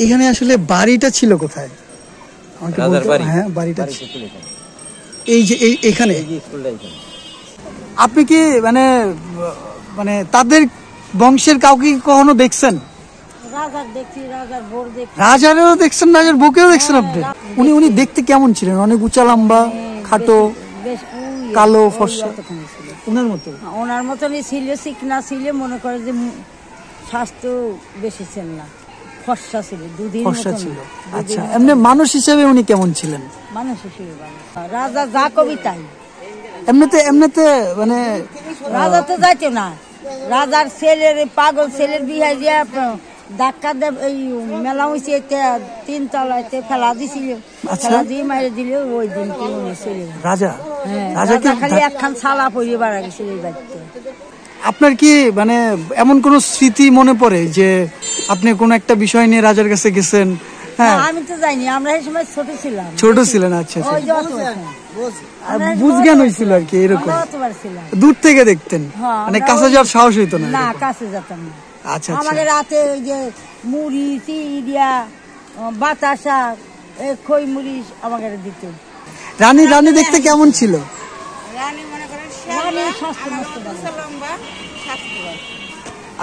এখানে আসলে বাড়িটা ছিল কোথায় আমাকে বলতে? হ্যাঁ বাড়িটা এই যে এখানে। আপনি কি মানে মানে তাদের বংশের কাউকে কখনো দেখছেন? রাজারও দেখছেন, রাজার বউকেও দেখছেন আপনি? উনি দেখতে কেমন ছিলেন? অনেক উঁচা লম্বা, খাটো, কালো ফর্সা? ওনার মতনই ছিল, চিকনা ছিল, মনে করে যে স্বাস্থ্য বেশি ছিল না, ফর্সা ছিল, দুধের মতো ছিল। আচ্ছা, এমনি মানুষ হিসেবে উনি কেমন ছিলেন? মানুষ হিসেবে রাজা যা কবিতাই। এমনিতে মানে রাজা তো যাইতো না, রাজার ছেলের, পাগল ছেলের বিয়ে দিয়ে ধাক্কা দেব এই মেলা হয়েছে 3 তলাতে ফেলা দিছিল, ফেলা দিয়ে মাইরে দিলে ওই দিন কি ছেলে রাজা। হ্যাঁ, রাজা খালি একখান ছালা পরিয়ে বাড়া গেছিল এই বাড়িতে। আপনার কি মানে এমন কোন স্মৃতি মনে পড়ে যে আপনি কোন একটা বিষয় নিয়ে রাজার কাছে গেছেন? হ্যাঁ, আমি তো যাইনি, আমরা এই সময় ছোট ছিলাম। ছোট ছিলেন? আচ্ছা, বুঝজ্ঞান হয়েছিল আর কি, এরকম দূর থেকে দেখতেন, মানে কাছে যাওয়ার সাহস হইতো না? না, কাছে যেতাম না। আচ্ছা, আমাদের রাতে ওই যে মুড়ি, চিড়িয়া, বাতাসা, খই মুড়ি আমাকে দিত। রানী দেখতে কেমন ছিল?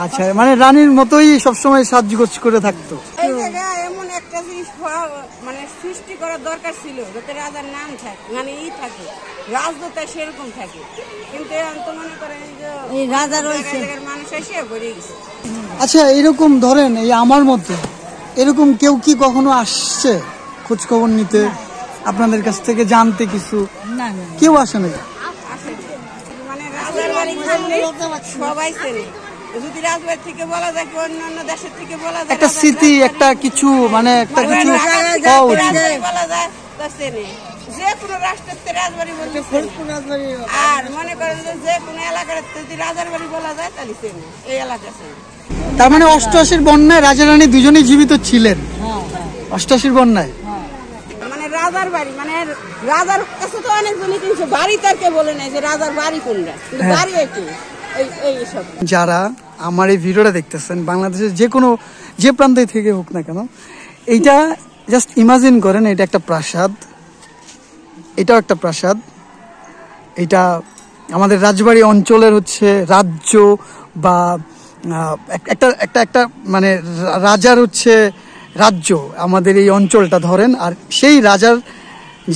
আচ্ছা, মানে রানীর মতোই সবসময় সাজগোজ করে থাকতো। এমন একটা জিনিস মানে সৃষ্টি করার দরকার ছিল যাতে রাজার নাম থাকে, মানে থাকে রাজদূত সেরকম থাকে, কিন্তু মনে করেন যে রাজার মানুষ এসে ভরে গেছে। আচ্ছা, এরকম ধরেন এই আমার মধ্যে এরকম কেউ কি কখনো আসছে খোঁজ খবর নিতে, আপনাদের কাছ থেকে জানতে কিছু? না, কেউ আসে না? মানে রাজার বাড়ি সবাই চেনে, যদি রাজবাড়ি থেকে বলা যায়, অন্যান্য দেশের থেকে বলা যায়, একটা স্মৃতি, একটা কিছু, মানে একটা কিছু বলা যায়, তা চেনে। যে কোনো রাষ্ট্রের রাজবাড়ি বললে, আর মনে করেন যে কোনো এলাকার যদি রাজার বাড়ি বলা যায় তাহলে চেনে, এই এলাকা চেনে। তার মানে 88 বন্যায় রাজা রানী দুজনেই জীবিত ছিলেন? 88 বন্যায় মানে রাজার বাড়ি, মানে রাজার কাছে তো অনেকজনই কিনছে, বাড়ি তার কে বলে নাই যে রাজার বাড়ি কোনটা, বাড়ি এটি। যারা আমার এই ভিডিওটা দেখতেছেন বাংলাদেশের যে প্রান্তে থেকে হোক না কেন, এইটা জাস্ট ইমাজিন করেন, এটা একটা প্রাসাদ, এটাও একটা প্রাসাদ, এটা আমাদের রাজবাড়ী অঞ্চলের হচ্ছে রাজ্য বা একটা একটা একটা মানে রাজার হচ্ছে রাজ্য আমাদের এই অঞ্চলটা ধরেন, আর সেই রাজার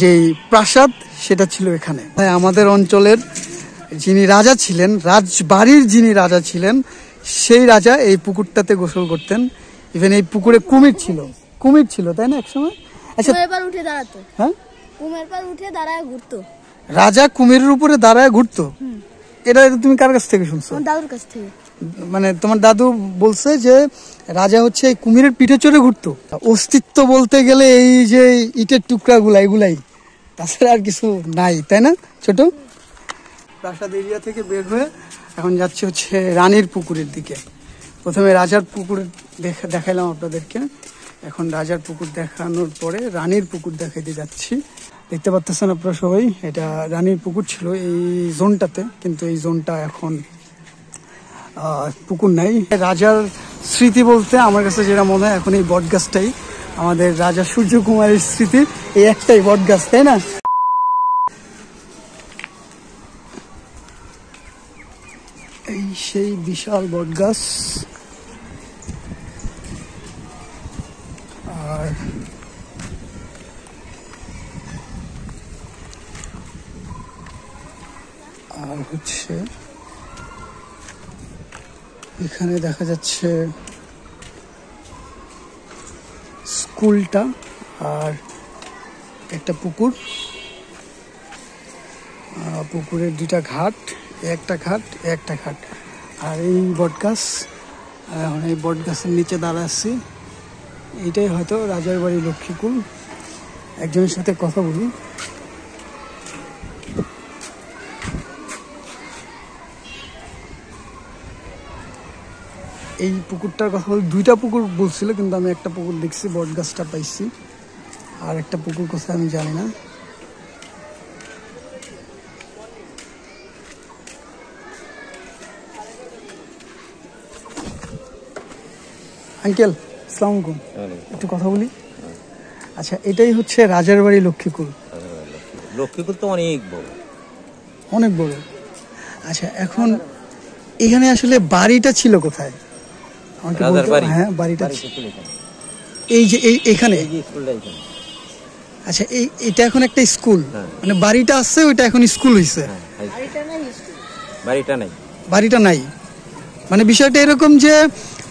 যেই প্রাসাদ সেটা ছিল এখানে। আমাদের অঞ্চলের যিনি রাজা ছিলেন, রাজবাড়ির যিনি রাজা ছিলেন, সেই রাজা এই পুকুরটাতে গোসল করতেন। ইভেন এই পুকুরে কুমির ছিল, তাই না একসময়? আচ্ছা, উঠে দাঁড়াতো। হ্যাঁ, কুমির পার উঠে দাঁড়ায় ঘুরতো, রাজা কুমিরের উপরে দাঁড়ায় ঘুরতো। এটা তুমি কার কাছ থেকে শুনছো? দাদুর কাছ থেকে। মানে তোমার দাদু বলছে যে রাজা হচ্ছে কুমিরের পিঠে চড়ে ঘুরতো। অস্তিত্ব বলতে গেলে এই যে ইটের টুকরাগুলা, এগুলাই, তাছাড়া আর কিছু নাই, তাই না? ছোট প্রাসাদ এরিয়া থেকে বের হয়ে এখন যাচ্ছে হচ্ছে রানীর পুকুরের দিকে। প্রথমে রাজার পুকুর দেখাইলাম আপনাদেরকে, এখন রাজার পুকুর দেখানোর পরে রানীর পুকুর দেখাইতে যাচ্ছি। দেখতে পাচ্ছেন আপনারা সবাই, এটা রানীর পুকুর ছিল এই জোনটাতে, কিন্তু এই জোনটা এখন পুকুর নাই। রাজার স্মৃতি বলতে আমার কাছে যেটা মনে হয়, এখন এই বট গাছটাই আমাদের রাজা সূর্য কুমারের স্মৃতির এই একটাই বট গাছ, তাই না? এই সেই বিশাল বট গাছ। আর হচ্ছে এখানে দেখা যাচ্ছে স্কুলটা আর একটা পুকুর, পুকুরের 2টা ঘাট, একটা ঘাট আর এই বটগাছ। এখন এই বটগাছের নিচে দাঁড়া আছি, এইটাই হয়তো রাজার বাড়ি লক্ষ্মীকুল। একজনের সাথে কথা বলি। এই পুকুরটার কথা বলি, 2টা পুকুর বলছিল, কিন্তু আমি একটা পুকুর দেখছি, বট গাছটা পাইছি, আর একটা পুকুর কোথায় আমি জানি না। আঙ্কেল আসসালামু আলাইকুম। একটু কথা বলি। আচ্ছা, এটাই হচ্ছে রাজার বাড়ি লক্ষ্মীকুল। লক্ষ্মীকুল তো অনেক বড়, অনেক বড়। আচ্ছা, এখন এখানে আসলে বাড়িটা ছিল কোথায়? আমাকে রাজার বলতে- বাড়ি? হ্যাঁ, বাড়িটা বাড়ি ছিল- ছিল এখানে। এই যে এখানে। এই যে স্কুলটা এখানে। আচ্ছা, এটা এখন একটা স্কুল, হ্যাঁ। মানে বাড়িটা আছে, ওইটা এখন স্কুল হয়েছে। হ্যাঁ, বাড়িটা নাই। বাড়িটা নাই, মানে বিষয়টা এরকম যে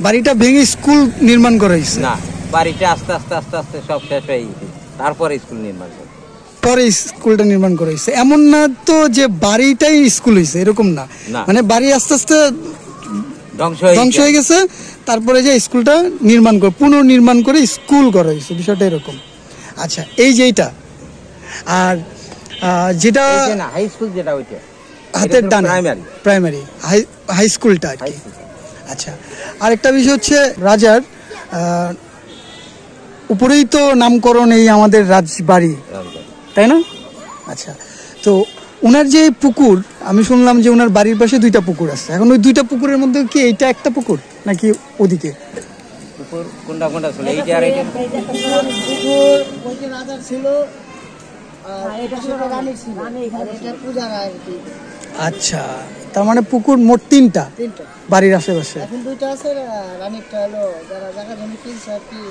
বাড়িটা ভেঙে স্কুল নির্মাণ করা হয়েছে, না, বাড়িটা আস্তে আস্তে আস্তে আস্তে সব শেষ হয়ে গেছে, তারপরে স্কুল নির্মাণ করে। পরে স্কুলটা নির্মাণ করা হয়েছে। এমন না তো যে বাড়িটাই স্কুল হয়েছে, এরকম না। না। মানে বাড়ি আস্তে আস্তে ধ্বংস ধ্বংস হয়ে গেছে, তারপরে যে স্কুলটা নির্মাণ করে পুনর্নির্মাণ করে স্কুল করা হয়েছে, বিষয়টা এরকম। আচ্ছা, এই যে এইটা, আর যেটা না, হাই স্কুল যেটা ওইটা হাতের ডানে প্রাইমারি। প্রাইমারি হাই স্কুলটা আর হাই কি। স্কুল। আচ্ছা, আরেকটা বিষয় হচ্ছে রাজার উপরেই তো নামকরণ এই আমাদের রাজবাড়ি, তাই না? আচ্ছা, তো ওনার যে পুকুর, আমি শুনলাম যে ওনার বাড়ির পাশে 2টা পুকুর আছে। এখন ওই 2টা পুকুরের মধ্যে কি এইটা একটা পুকুর নাকি ওদিকে? পুকুর কোনটা কোনটা ছিল? এইটা আর এইটা। রাজার ছিল, এটা ছিল রানীর ছিল, এটা পূজার আর কি। আচ্ছা, তার মানে পুকুর মোট 3টা 3টা, বাড়ির আশেপাশে। এখন 2টা আছে। রানীরটা হলো যারা জায়গা জমি কিনছে আর কি,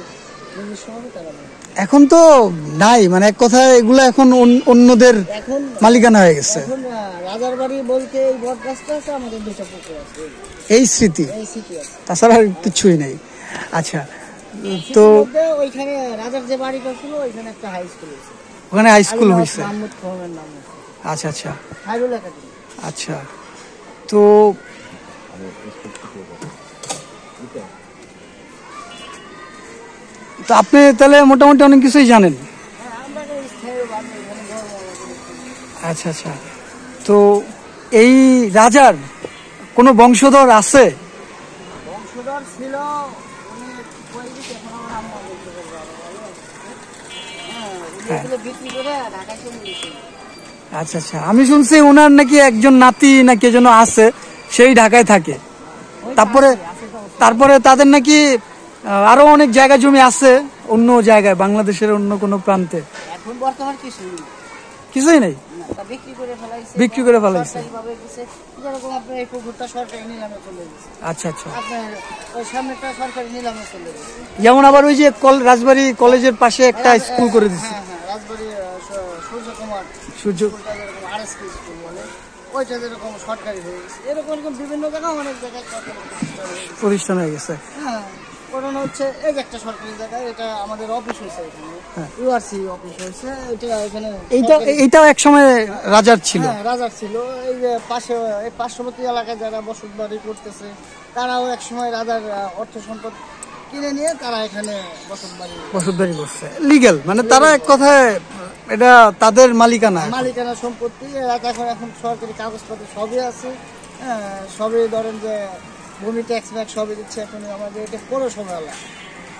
নিজস্ব হবে তারা নেয়। এখন তো নাই, মানে এক কথায় এগুলো এখন অন্যদের এখন মালিকানা হয়ে গেছে। এখন রাজার বাড়ি বলতে এই বট গাছটা আছে, আমাদের 2টা পুকুর আছে, এই স্মৃতি, এই সিটি আছে। তাছাড়া আর কিছুই নেই। আচ্ছা, তো মধ্যে ওইখানে রাজার যে বাড়িটা ছিল, ওইখানে একটা হাই স্কুল আছে, ওখানে হাই স্কুল হয়েছে। মাহমুদ খোমের নাম আছে, আচ্ছা আচ্ছা হাইরুল একাডেমি। আচ্ছা, তো তো আপনি তাহলে মোটামুটি অনেক কিছুই জানেন। আচ্ছা আচ্ছা, তো এই রাজার কোনো বংশধর আছে? বংশধর ছিল, উনি কই দিতে এখন আমার আম্মা বলতে পারবে আরো ভালো। হ্যাঁ, উনি বিক্রি করে ঢাকায় চলে গেছিল। আচ্ছা আচ্ছা, আমি শুনছি ওনার নাকি একজন নাতি না কে যেন আছে, সেই ঢাকায় থাকে। তারপরে তাদের নাকি আরো অনেক জায়গা জমি আছে অন্য জায়গায়, বাংলাদেশের অন্য কোনো প্রান্তে। এখন বর্তমান কিছুই নেই, কিছুই নেই, তা বিক্রি করে ফেলাইছে। বিক্রি করে ফেলাইছে। সরকারিভাবে দিছে, যেরকম আপনার এই পুকুরটা সরকারি নিলামে চলে গেছে, আচ্ছা আচ্ছা, আপনার ওই সামনেটা সরকারি নিলামে চলে গেছে। যেমন আবার ওই যে রাজবাড়ি কলেজের পাশে একটা স্কুল করে দিচ্ছে, হ্যাঁ হ্যাঁ, রাজবাড়ি সূর্যকুমার সূর্য। স্কুলটা যেরকম আরএসকে স্কুল বলে, ওইটা যেরকম সরকারি হয়ে গেছে, এরকম এরকম বিভিন্ন জায়গায় অনেক জায়গায় সরকারি প্রতিষ্ঠান হয়ে গেছে। প্রতিষ্ঠান হয়ে গেছে। হ্যাঁ, ঘটনা হচ্ছে এই যে একটা সরকারি জায়গায়, এটা আমাদের অফিস হয়েছে এখানে, হ্যাঁ। ইউআরসি অফিস হয়েছে, এটা এখানে এইটাও এক সময় রাজার ছিল। হ্যাঁ, রাজার ছিল। এই যে পাশে এই পার্শ্ববর্তী এলাকায় যারা বসত বাড়ি করতেছে, তারাও এক সময় রাজার অর্থ সম্পদ কিনে নিয়ে তারা এখানে বসত বাড়ি করছে লিগ্যাল, মানে তারা এক কথায় এটা তাদের মালিকানা। মালিকানা সম্পত্তি। এখন এখন সরকারি কাগজপত্র সবই আছে, হ্যাঁ, সবই ধরেন যে ভূমি ট্যাক্স ম্যাক্স সবই দিচ্ছে। এখন আমাদের এটা পৌরসভা এলাকা,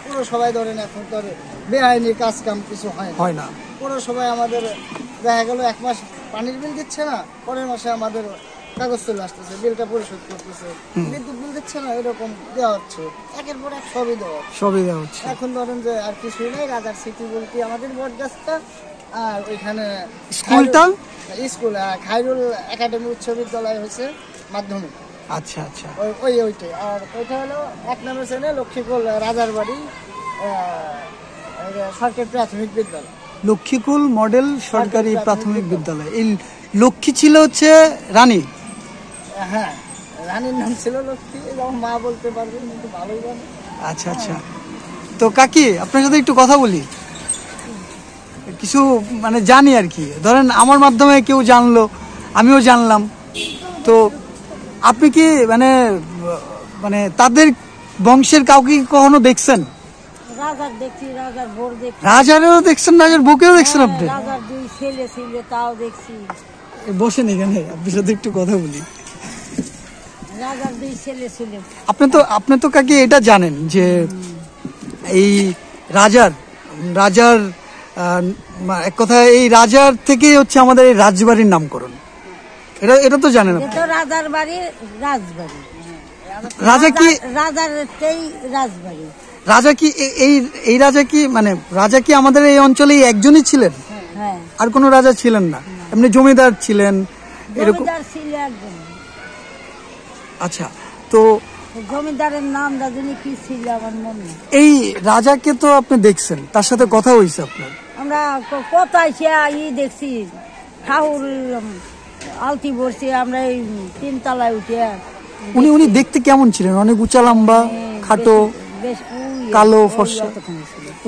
পৌরসভায় ধরেন এখন তোর বেআইনি কাজ কাম কিছু হয় না। পৌরসভায় আমাদের দেখা গেল 1 মাস পানির বিল দিচ্ছে না, পরের মাসে আমাদের কাগজ চলে আসতেছে, বিলটা পরিশোধ করতেছে, বিদ্যুৎ বিল দিচ্ছে না, এরকম দেওয়া হচ্ছে, একের পর এক সবই দেওয়া হচ্ছে। এখন ধরেন যে আর কিছুই নেই, রাজার স্মৃতি বলতে আমাদের বট গাছটা আর ওইখানে স্কুলটা, স্কুল খায়রুল একাডেমি উচ্চ বিদ্যালয় হয়েছে মাধ্যমিক। আচ্ছা আচ্ছা, ওইটাই। আর ওইটা হলো 1 নম্বর শ্রেণী লক্ষ্মীকুল রাজার বাড়ি সরকারি প্রাথমিক বিদ্যালয়, লক্ষ্মীকুল মডেল সরকারি প্রাথমিক বিদ্যালয়। এই লক্ষ্মী ছিল হচ্ছে রানী। হ্যাঁ, রানীর নাম ছিল লক্ষ্মী, এবং মা বলতে পারবেন, কিন্তু ভালোই জানে। আচ্ছা আচ্ছা, তো কাকি আপনার সাথে একটু কথা বলি, কিছু মানে জানি আর কি। ধরেন আমার মাধ্যমে কেউ জানলো, আমিও জানলাম, তো আপনি কি মানে মানে তাদের বংশের কাউকে কখনো দেখছেন? রাজার দেখছি, রাজার বোর দেখছি, রাজারও দেখছেন, রাজার বউকেও দেখছেন আপনি? রাজার 2 ছেলে ছিল, তাও দেখছি। বসেন এখানে, আপনার সাথে একটু কথা বলি। রাজার 2 ছেলে ছিল। আপনি তো কাকি এটা জানেন যে এই রাজার এক কথায় এই রাজার থেকেই হচ্ছে আমাদের এই রাজবাড়ির নামকরণ, এটা তো জানেন আপনি? এটা রাজার বাড়ি, রাজবাড়ি। রাজা কি রাজার রাজবাড়ি, রাজা কি এই রাজা কি মানে রাজা কি আমাদের এই অঞ্চলে একজনই ছিলেন? হ্যাঁ, আর কোনো রাজা ছিলেন না? এমনি জমিদার ছিলেন এরকম? জমিদার ছিল একজন। আচ্ছা, তো জমিদারের নাম জানি কি ছিল আমার মনে নেই। এই রাজাকে তো আপনি দেখছেন, তার সাথে কথা হয়েছে আপনার? আমরা কোথায় সে দেখছি ঠাকুর আলতি বসছে, আমরা এই 3 তলায় উঠে। উনি দেখতে কেমন ছিলেন? অনেক উঁচা লম্বা, খাটো, বেশ কালো ফর্সা,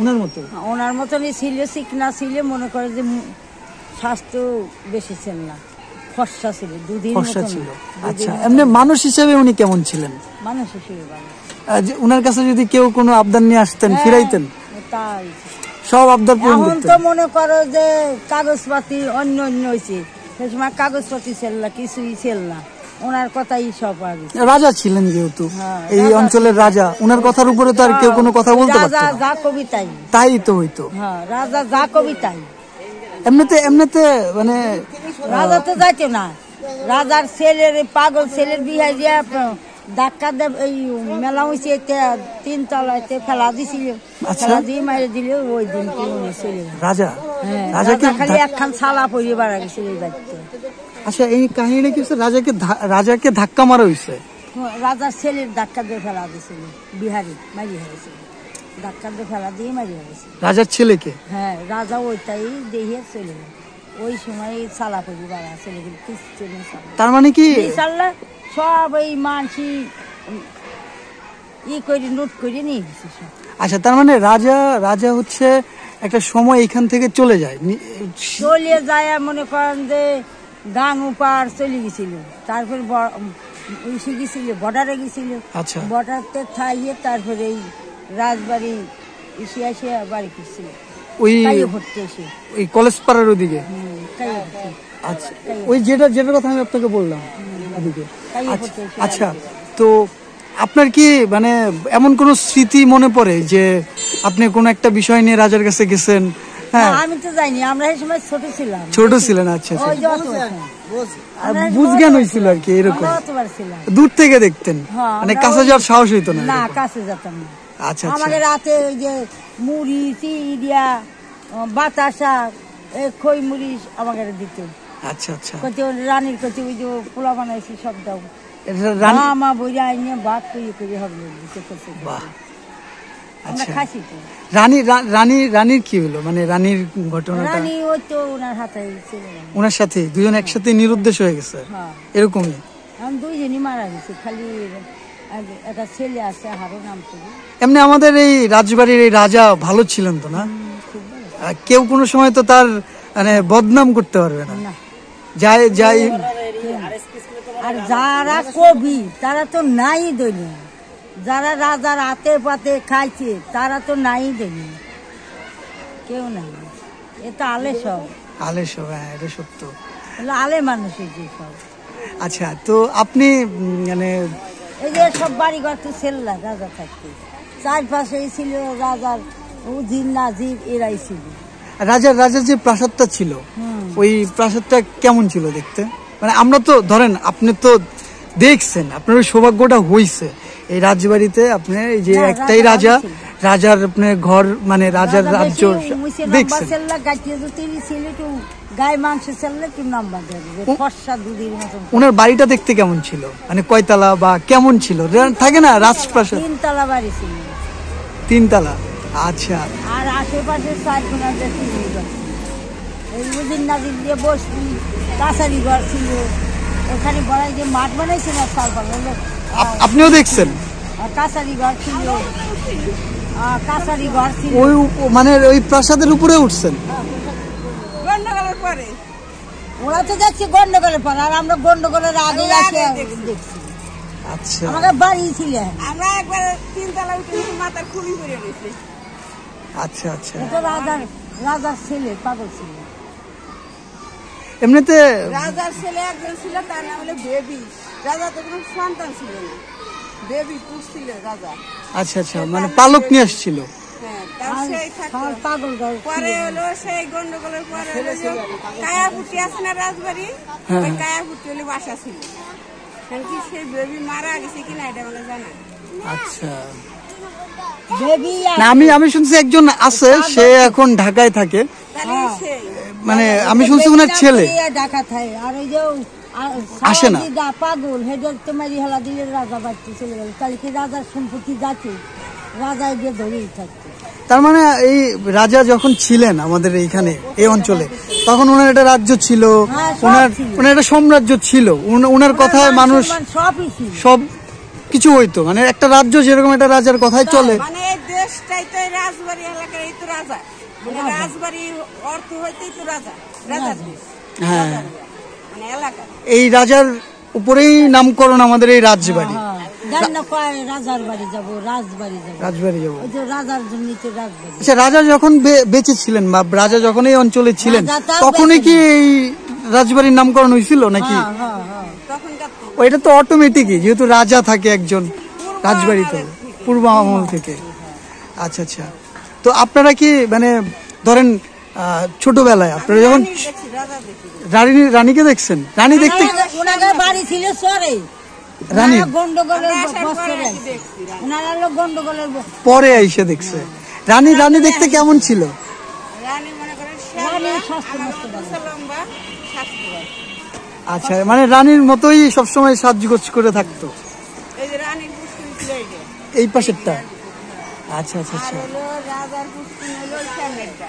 ওনার মতো? ওনার মতনই ছিল, চিকনা ছিল, মনে করে যে স্বাস্থ্য বেশি ছিল না, ফর্সা ছিল, দুদিন ফর্সা ছিল। আচ্ছা, এমনি মানুষ হিসেবে উনি কেমন ছিলেন? মানুষ হিসেবে ভালো। উনার কাছে যদি কেউ কোনো আবদার নিয়ে আসতেন, ফিরাইতেন? তাই সব আবদার পূরণ এখন করতেন? তো মনে করো যে কাগজপাতি অন্য হয়েছে, সে সময় কাগজপাতি ছিল না, কিছুই ছিল না, ওনার কথাই সব আগে। রাজা ছিলেন যেহেতু, হ্যাঁ, এই অঞ্চলের রাজা, উনার কথার উপরে তো আর কেউ কোনো কথা বলতে পারতো রাজা না। যা কবিতাই, তাই তো হইতো। হ্যাঁ, রাজা যা কবিতাই। এমনিতে মানে রাজা তো যাইতো না, রাজার ছেলের পাগল ছেলের বিয়ে দিয়ে ধাক্কা দেব এই মেলা হয়েছে 3 তলাতে ফেলা দিছিল, ফেলা দিয়ে মারে দিল। ওই দিন কি উনি চলে গেল। রাজা রাজা খালি একখান ছালা পরে বাড়া গেছিল এই বাড়িতে। আচ্ছা, এই কাহিনীটা কি হচ্ছে? রাজাকে ধাক্কা মারা হয়েছে? রাজার ছেলের ধাক্কা দিয়ে ফেলা দিছিল, বিহারি মারি হয়েছিল, ধাক্কা দিয়ে ফেলা দিয়ে মারি হয়েছিল রাজার ছেলেকে? হ্যাঁ, রাজা ওইটাই দেখিয়ে চলে গেল। ওই সময় ছালা পরি বাড়া চলে গেল, কিছু নেই। তার মানে কি সব এই মানসি করে নোট করে নিয়ে গেছে সব। আচ্ছা, তার মানে রাজা হচ্ছে একটা সময় এখান থেকে চলে যায়, চলে যায় মনে করেন যে গাং উপার চলে গেছিল, তারপর ইসে গেছিল, বর্ডারে গেছিল। আচ্ছা, বর্ডারতে থাইয়ে তারপরে এই রাজবাড়ি এসে এসে বাড়ি ফিরছিল, ওই ভর্তি এসে ওই কলেজ পাড়ার ওদিকে। আচ্ছা, ওই যেটার কথা আমি আপনাকে বললাম ওদিকে। আচ্ছা, তো আপনার কি মানে এমন কোন স্মৃতি মনে পড়ে যে আপনি কোন একটা বিষয় নিয়ে রাজার কাছে গেছেন? হ্যাঁ, আমি তো যাইনি, আমরা এই সময় ছোট ছিলাম। ছোট ছিলেন? আচ্ছা, বুঝজ্ঞান হয়েছিল আর কি, এরকম দূর থেকে দেখতেন, মানে কাছে যাওয়ার সাহস হইতো না? না, কাছে যেতাম না। আচ্ছা, আমাদের রাতে ওই যে মুড়ি চিড়িয়া বাতাসা খই মুড়ি আমাকে দিত। আচ্ছা, রানীর কাছে ওই যে পোলা বানাইছি সব দাও, মা বইয়া আইনে ভাত করে হবে। রানীর কি হলো, মানে রানীর ঘটনা? রানী ওই তো ওনার হাতে ছিল, ওনার সাথে দুজন একসাথে নিরুদ্দেশ হয়ে গেছে, এরকমই? আমি দুইজনই মারা গেছি, খালি একটা ছেলে আছে হারো নাম করে। এমনি আমাদের এই রাজবাড়ির এই রাজা ভালো ছিলেন তো না? কেউ কোনো সময় তো তার মানে বদনাম করতে পারবে না। যাই আর যারা কবি তারা তো নাই দেয়নি, যারা রাজার হাতে পাতে খাইছে তারা তো নাই দেয়নি, কেউ নাই। এটা আলে সব, হ্যাঁ, এটা সত্য, আলে মানুষের যে সব। আচ্ছা, তো আপনি মানে এই যে সব বাড়িঘর তো ছিল না রাজা থাকতে, চারপাশে ছিল রাজার উজির নাজির, এরাই ছিল। রাজার যে প্রাসাদটা ছিল, ওই প্রাসাদটা কেমন ছিল দেখতে? মানে আমরা তো ধরেন, আপনি তো দেখছেন, আপনার ওই সৌভাগ্যটা হইছে এই রাজবাড়িতে, আপনি এই যে একটাই রাজার আপনার ঘর, মানে রাজার রাজ্য দেখছেন। গায়ে মাংস চাললে একটু নাম্বার দেবে, ফর্সা দুধের মতন। ওনার বাড়িটা দেখতে কেমন ছিল, মানে কয়তলা বা কেমন ছিল? থাকে না রাজপ্রাসাদ, 3 তলা বাড়ি ছিল। 3 তলা? আচ্ছা, আর আশেপাশে 4 কোণা দিয়ে বসতি কাছারি ঘর ছিল, ওখানে বড় যে মাঠ বানাইছে না, আপনিও দেখছেন? কাছারি ঘর ছিল, ওই মানে ওই প্রাসাদের উপরে উঠছেন? গন্ডগোলের পরে ওরা তো দেখছি গন্ডগোলের পরে, আর আমরা গন্ডগোলের আগে দেখছি। আচ্ছা, আমাদের বাড়ি ছিল, আমরা একবার 3 তলা উঠে মাথার খুবই পড়ে গেছে। আচ্ছা, এটা রাজার ছেলে পাগল ছিল। এমনিতে রাজার ছেলে একজন ছিল, তার নাম হলো বেবি। রাজা তো কোনো সন্তান ছিল না, বেবি পুষছিল রাজা। আচ্ছা, মানে পালক নিয়ে আসছিল। পরে হলো সেই গন্ডগোলের পরে কায়াপুটি আছে না রাজবাড়ি, ওই কায়াপুটি হলে বাসা ছিল। সেই বেবি মারা গেছে কিনা এটা মানে জানা। আচ্ছা, বেবি না, আমি শুনছি একজন আছে, সে এখন ঢাকায় থাকে, তাহলে সেই মানে আমি শুনছি ওনার ছেলে ঢাকা থাকে। আর ওই যে আসে না। পাগল হেডের তোমার হেলা দিলে রাজা বাড়তে চলে গেল, তাহলে কি রাজার সম্পত্তি যাচ্ছে, রাজা গিয়ে ধরেই থাকতো। তার মানে এই রাজা যখন ছিলেন আমাদের এইখানে এই অঞ্চলে, তখন ওনার একটা রাজ্য ছিল, হ্যাঁ, সব ওনার ছিল। ওনার একটা সাম্রাজ্য ছিল, ওনার কথায় মানুষ সবই ছিল। সব কিছু হইতো, মানে একটা রাজ্য যেরকম একটা রাজার কথায় চলে। মানে এই দেশটাই তো এই রাজবাড়ি এলাকার, এই তো রাজা, মানে রাজবাড়ি অর্থ হইতেই তো রাজা, রাজার দেশ, হ্যাঁ, মানে এলাকা। এই রাজার উপরেই নামকরণ আমাদের এই রাজবাড়ি। জানি না কয় রাজার বাড়ি যাবো, রাজবাড়ি যাবো, রাজবাড়ি যাবো। ওই যে রাজার জন্য তো রাজবাড়ি। আচ্ছা, রাজা যখন বেঁচে ছিলেন বা রাজা যখন এই অঞ্চলে ছিলেন, রাজা তাও তখনই বেঁচে কি এই রাজবাড়ির নামকরণ হয়েছিল নাকি? হ্যাঁ, হ্যাঁ, হ্যাঁ। তখনকার তো ওইটা তো অটোমেটিকই, যেহেতু রাজা থাকে একজন রাজবাড়িতে পূর্ব আমল থেকে। আচ্ছা আচ্ছা, তো আপনারা কি মানে ধরেন ছোটবেলায় আপনারা যখন দেখছি, রাজা দেখি। রানীকে দেখছেন? রানী দেখতে ওনাদের বাড়ি ছিল চরে, রানী গন্ডগোলের আসার পরে বছরে আর কি দেখছি, ওনারা হলো গন্ডগোলের পরে এসে দেখছে। রানী দেখতে কেমন ছিল? রানী মনে করেন রানী শ্যামলা, স্বাস্থ্য আমার নষ্ট মতো লম্বা, স্বাস্থ্যবান। আচ্ছা, মানে রানীর মতোই সবসময় সাজগোজ করে থাকতো। এই যে রানীর পুষ্কুনি ছিল এই যে, এই পাশেরটা? আচ্ছা আচ্ছা আর আচ্ছা, হলো রাজার পুষ্কুনি হলো ওই সামনেরটা।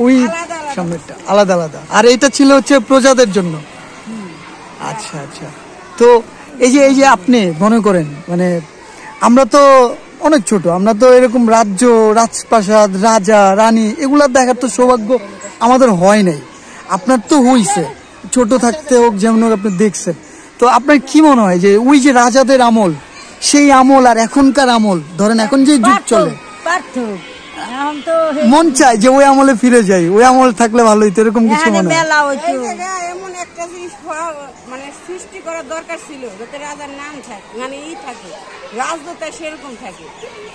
ওই আলাদা আলাদা। সামনেরটা আলাদা আলাদা, আর এইটা ছিল হচ্ছে প্রজাদের জন্য। আচ্ছা আচ্ছা, তো এই যে আপনি মনে করেন, মানে আমরা তো অনেক ছোট, আমরা তো এরকম রাজ্য, রাজপ্রাসাদ, রাজা রানী এগুলা দেখার তো সৌভাগ্য আমাদের হয় নাই। আপনার তো হইছে, ছোট থাকতে হোক যেমন হোক আপনি দেখছেন। তো আপনার কি মনে হয় যে ওই যে রাজাদের আমল, সেই আমল আর এখনকার আমল, ধরেন এখন যে যুগ চলে, এখন তো মন চায় যে ওই আমলে ফিরে যাই, ওই আমল থাকলে ভালো হইতো, এরকম কিছু এখানে মনে হয়? মেলা হইতো, এই জায়গায় এমন একটা জিনিস হওয়া, মানে সৃষ্টি করার দরকার ছিল, যাতে রাজার নাম থাকে, মানে থাকে, রাজদূতা সেরকম থাকে।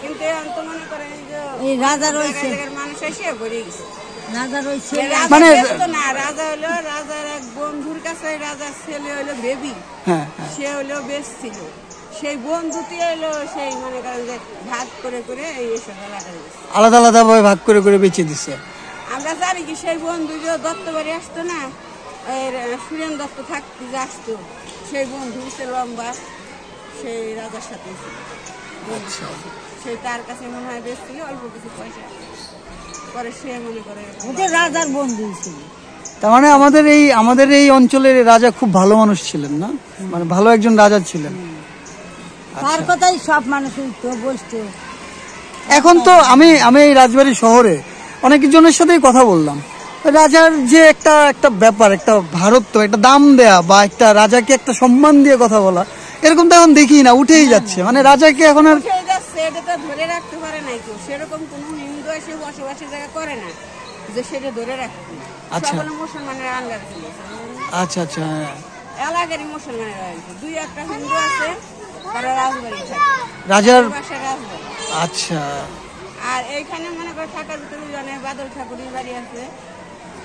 কিন্তু এখন তো মনে করেন এই যে এই রাজা রয়েছে, জায়গার মানুষ এসে ভরে গেছে। রাজা রয়েছে। রাজা মানে- ব্যস্ত না, রাজা হলো রাজার এক বন্ধুর কাছে, রাজার ছেলে হলো বেবি, হ্যাঁ, সে হলো বেশ ছিল, সেই বন্ধুটি হলো সেই মনে করেন যে ভাগ করে করে এইসব এলাকায় গেছে। আলাদা আলাদা ভাবে ভাগ করে করে বেঁচে দিছে। আমরা জানি কি সেই বন্ধু যে দত্ত বাড়ি আসতো না, এর সুরেন দত্ত থাকতে যে আসতো, সেই বন্ধু সে লম্বা, সেই রাজার সাথে ছিল। সেই তার কাছে মনে হয় বেশ ছিল অল্প কিছু পয়সা, পরে সে মনে করে ওটা রাজার বন্ধু ছিল। তার মানে আমাদের এই অঞ্চলের রাজা খুব ভালো মানুষ ছিলেন, না? মানে ভালো একজন রাজা ছিলেন। তার কথাই সব মানুষ উঠতো, বসতো। এখন তো আমি এই রাজবাড়ী শহরে অনেকজনের সাথেই কথা বললাম, রাজার যে একটা ব্যাপার, একটা ভারত, তো একটা দাম দেয়া বা একটা রাজাকে একটা সম্মান দিয়ে কথা বলা, এরকম তো এখন দেখি না, উঠেই যাচ্ছে। মানে রাজাকে এখন আর উঠে যাচ্ছে, এটা তো ধরে রাখতে পারে নাই কেউ, সেরকম কোনো হিন্দু এসে বসবাসের জায়গা করে না যে সেটা ধরে রাখতে। আচ্ছা। সকলে মুসলমানের আন্ডার ছিল, আচ্ছা আচ্ছা, হ্যাঁ। এলাকারই মুসলমানের আছে, দুই একটা হিন্দু আছে, তারা রাজবাড়ি থাকে, রাজার বাসায় রাজবাড়ি। আচ্ছা, আর এইখানে মনে করে থাকার ভিতরে জানে বাদল ঠাকুরের বাড়ি আছে,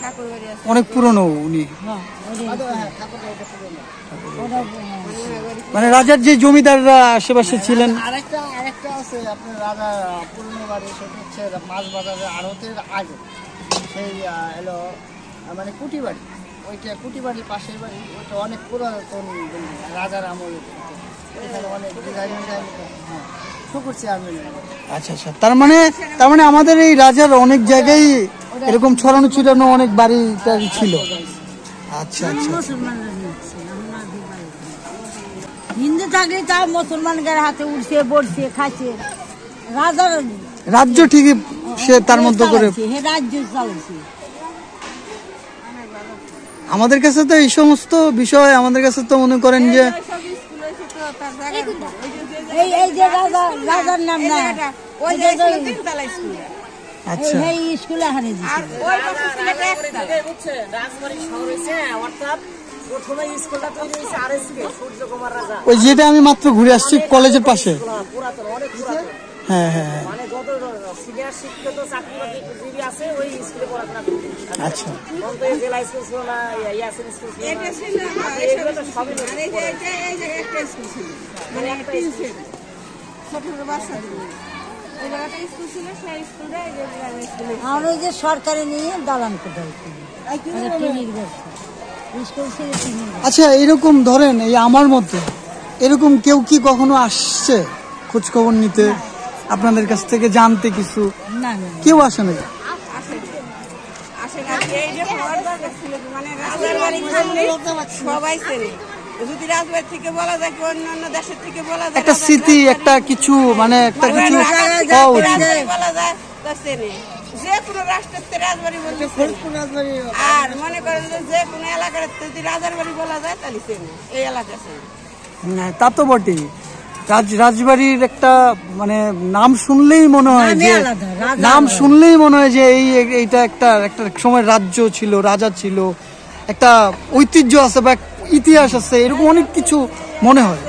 ঠাকুর বাড়ি আছে, অনেক পুরনো উনি। মানে রাজার যে জমিদাররা আশেপাশে ছিলেন। আরেকটা আছে আপনার রাজা পুরনো বাড়ি, সেটা হচ্ছে মাছ বাজারের আড়তের আগে, সেই এলো মানে কুটি বাড়ি, ওইটা কুটি বাড়ির পাশের বাড়ি, ওইটা অনেক পুরাতন building, রাজার আমল, এখানে অনেক ডিজাইন, হ্যাঁ, শুকুর চেয়ারম্যান। আচ্ছা আচ্ছা, তার মানে আমাদের এই রাজার অনেক জায়গায় এরকম ছড়ানো ছিটানো অনেক বাড়ি টাড়ি ছিল। আচ্ছা আচ্ছা, মুসলমানরা নিচ্ছে, আমরা দিবাই। হিন্দু থাকলে তাও মুসলমানদের হাতে উঠছে, বসছে, খাচ্ছে। রাজার রাজ্য ঠিকই সে তার মধ্যে করে। চালাইছে, হে রাজ্য চালাইছে। আমাদের কাছে তো এই সমস্ত বিষয়, আমাদের কাছে তো মনে করেন যে সব স্কুল হয়েছে তো তার জায়গার উপর। ওই যে এই যে রাজার নাম না, জায়গাটা, ওই জায়গায় ছিল তিনতলা স্কুল, আচ্ছা এই স্কুলে হারে দিচ্ছে। আর ওই পাশে ছিল একটা একতলা। রাজবাড়ি শহর হয়েছে, অর্থাৎ প্রথমে স্কুলটা তৈরি হয়েছে আরএসকে, সূর্য কুমার রাজা, ওই যেটা আমি মাত্র ঘুরে আসছি কলেজের পাশে। পুরাতন, অনেক পুরাতন, হ্যাঁ হ্যাঁ হ্যাঁ, মানে যত সিনিয়র শিক্ষিত চাকরিজীবী আছে ওই স্কুলে পড়াশোনা করতে। আচ্ছা তখন তো এই জেলা স্কুল ছিল না, ইয়াসিন স্কুল ছিল না, এটা ছিল না, এগুলো তো এইসব সবই স্কুল। আর এই যে এই জায়গায় একটা স্কুল ছিল, মানে একটা ছিল, ছোট ছোট বাচ্চা ছিল। ওই জায়গাটা স্কুল ছিল, সেই স্কুলটা এই যে গ্রামের স্কুলে। আর ওই যে সরকারে নিয়ে দালান কোটাল স্কুল ছিল টিনের ঘর। আচ্ছা, এরকম ধরেন এই আমার মতো এরকম কেউ কি কখনো আসছে খোঁজ খবর নিতে, আপনাদের কাছ থেকে জানতে কিছু? না না কেউ আসে না? আসে না, এই যে হওয়ার দরকার ছিল, মানে রাজার বাড়ি বললে সবাই চেনে। যদি রাজবাড়ি থেকে বলা যায়, কি অন্যান্য দেশের থেকে বলা যায়, একটা স্মৃতি, একটা কিছু, মানে একটা কিছু হওয়া উচিত। বলা যায় তা চেনে। যে কোনো রাষ্ট্রের রাজবাড়ি বলতে চেনে। আর মনে করেন যে কোনো এলাকার যদি রাজার বাড়ি বলা যায় তাহলে চেনে, এই এলাকা চেনে। হ্যাঁ, তা তো বটেই। রাজবাড়ির একটা মানে নাম শুনলেই মনে হয় যে, নাম শুনলেই মনে হয় যে এইটা একটা একটা সময় রাজ্য ছিল, রাজা ছিল, একটা ঐতিহ্য আছে বা ইতিহাস আছে, এরকম অনেক কিছু মনে হয়।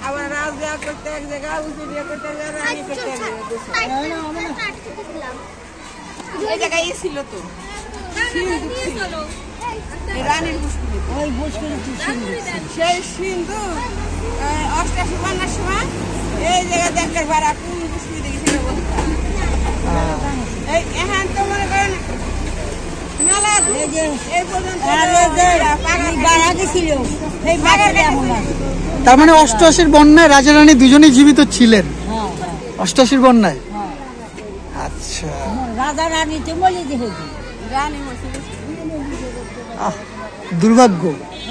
আবার রাজা করতে এক জায়গায়, উজুরিয়া করতে এক জায়গায়, রানী করতে এক জায়গায়। এই জায়গায় ছিল তো রানীর পুষ্করিণী, ওই পুষ্করিণী সেই সিন্ধু 88 বান্নার সময় এই জায়গায় দেখার ভাড়া কোন পুষ্করিণী দেখি সেটা বলতে। এই এখন তো মনে করেন মেলা এই পর্যন্ত ছিল সেই বাগানে আমার। তার মানে 88 বন্যায় রাজা রানী দুজনেই জীবিত ছিলেন? 88 বন্যায়? আচ্ছা, রাজা রানী তো বলে দিয়েছে রানী দুর্ভাগ্য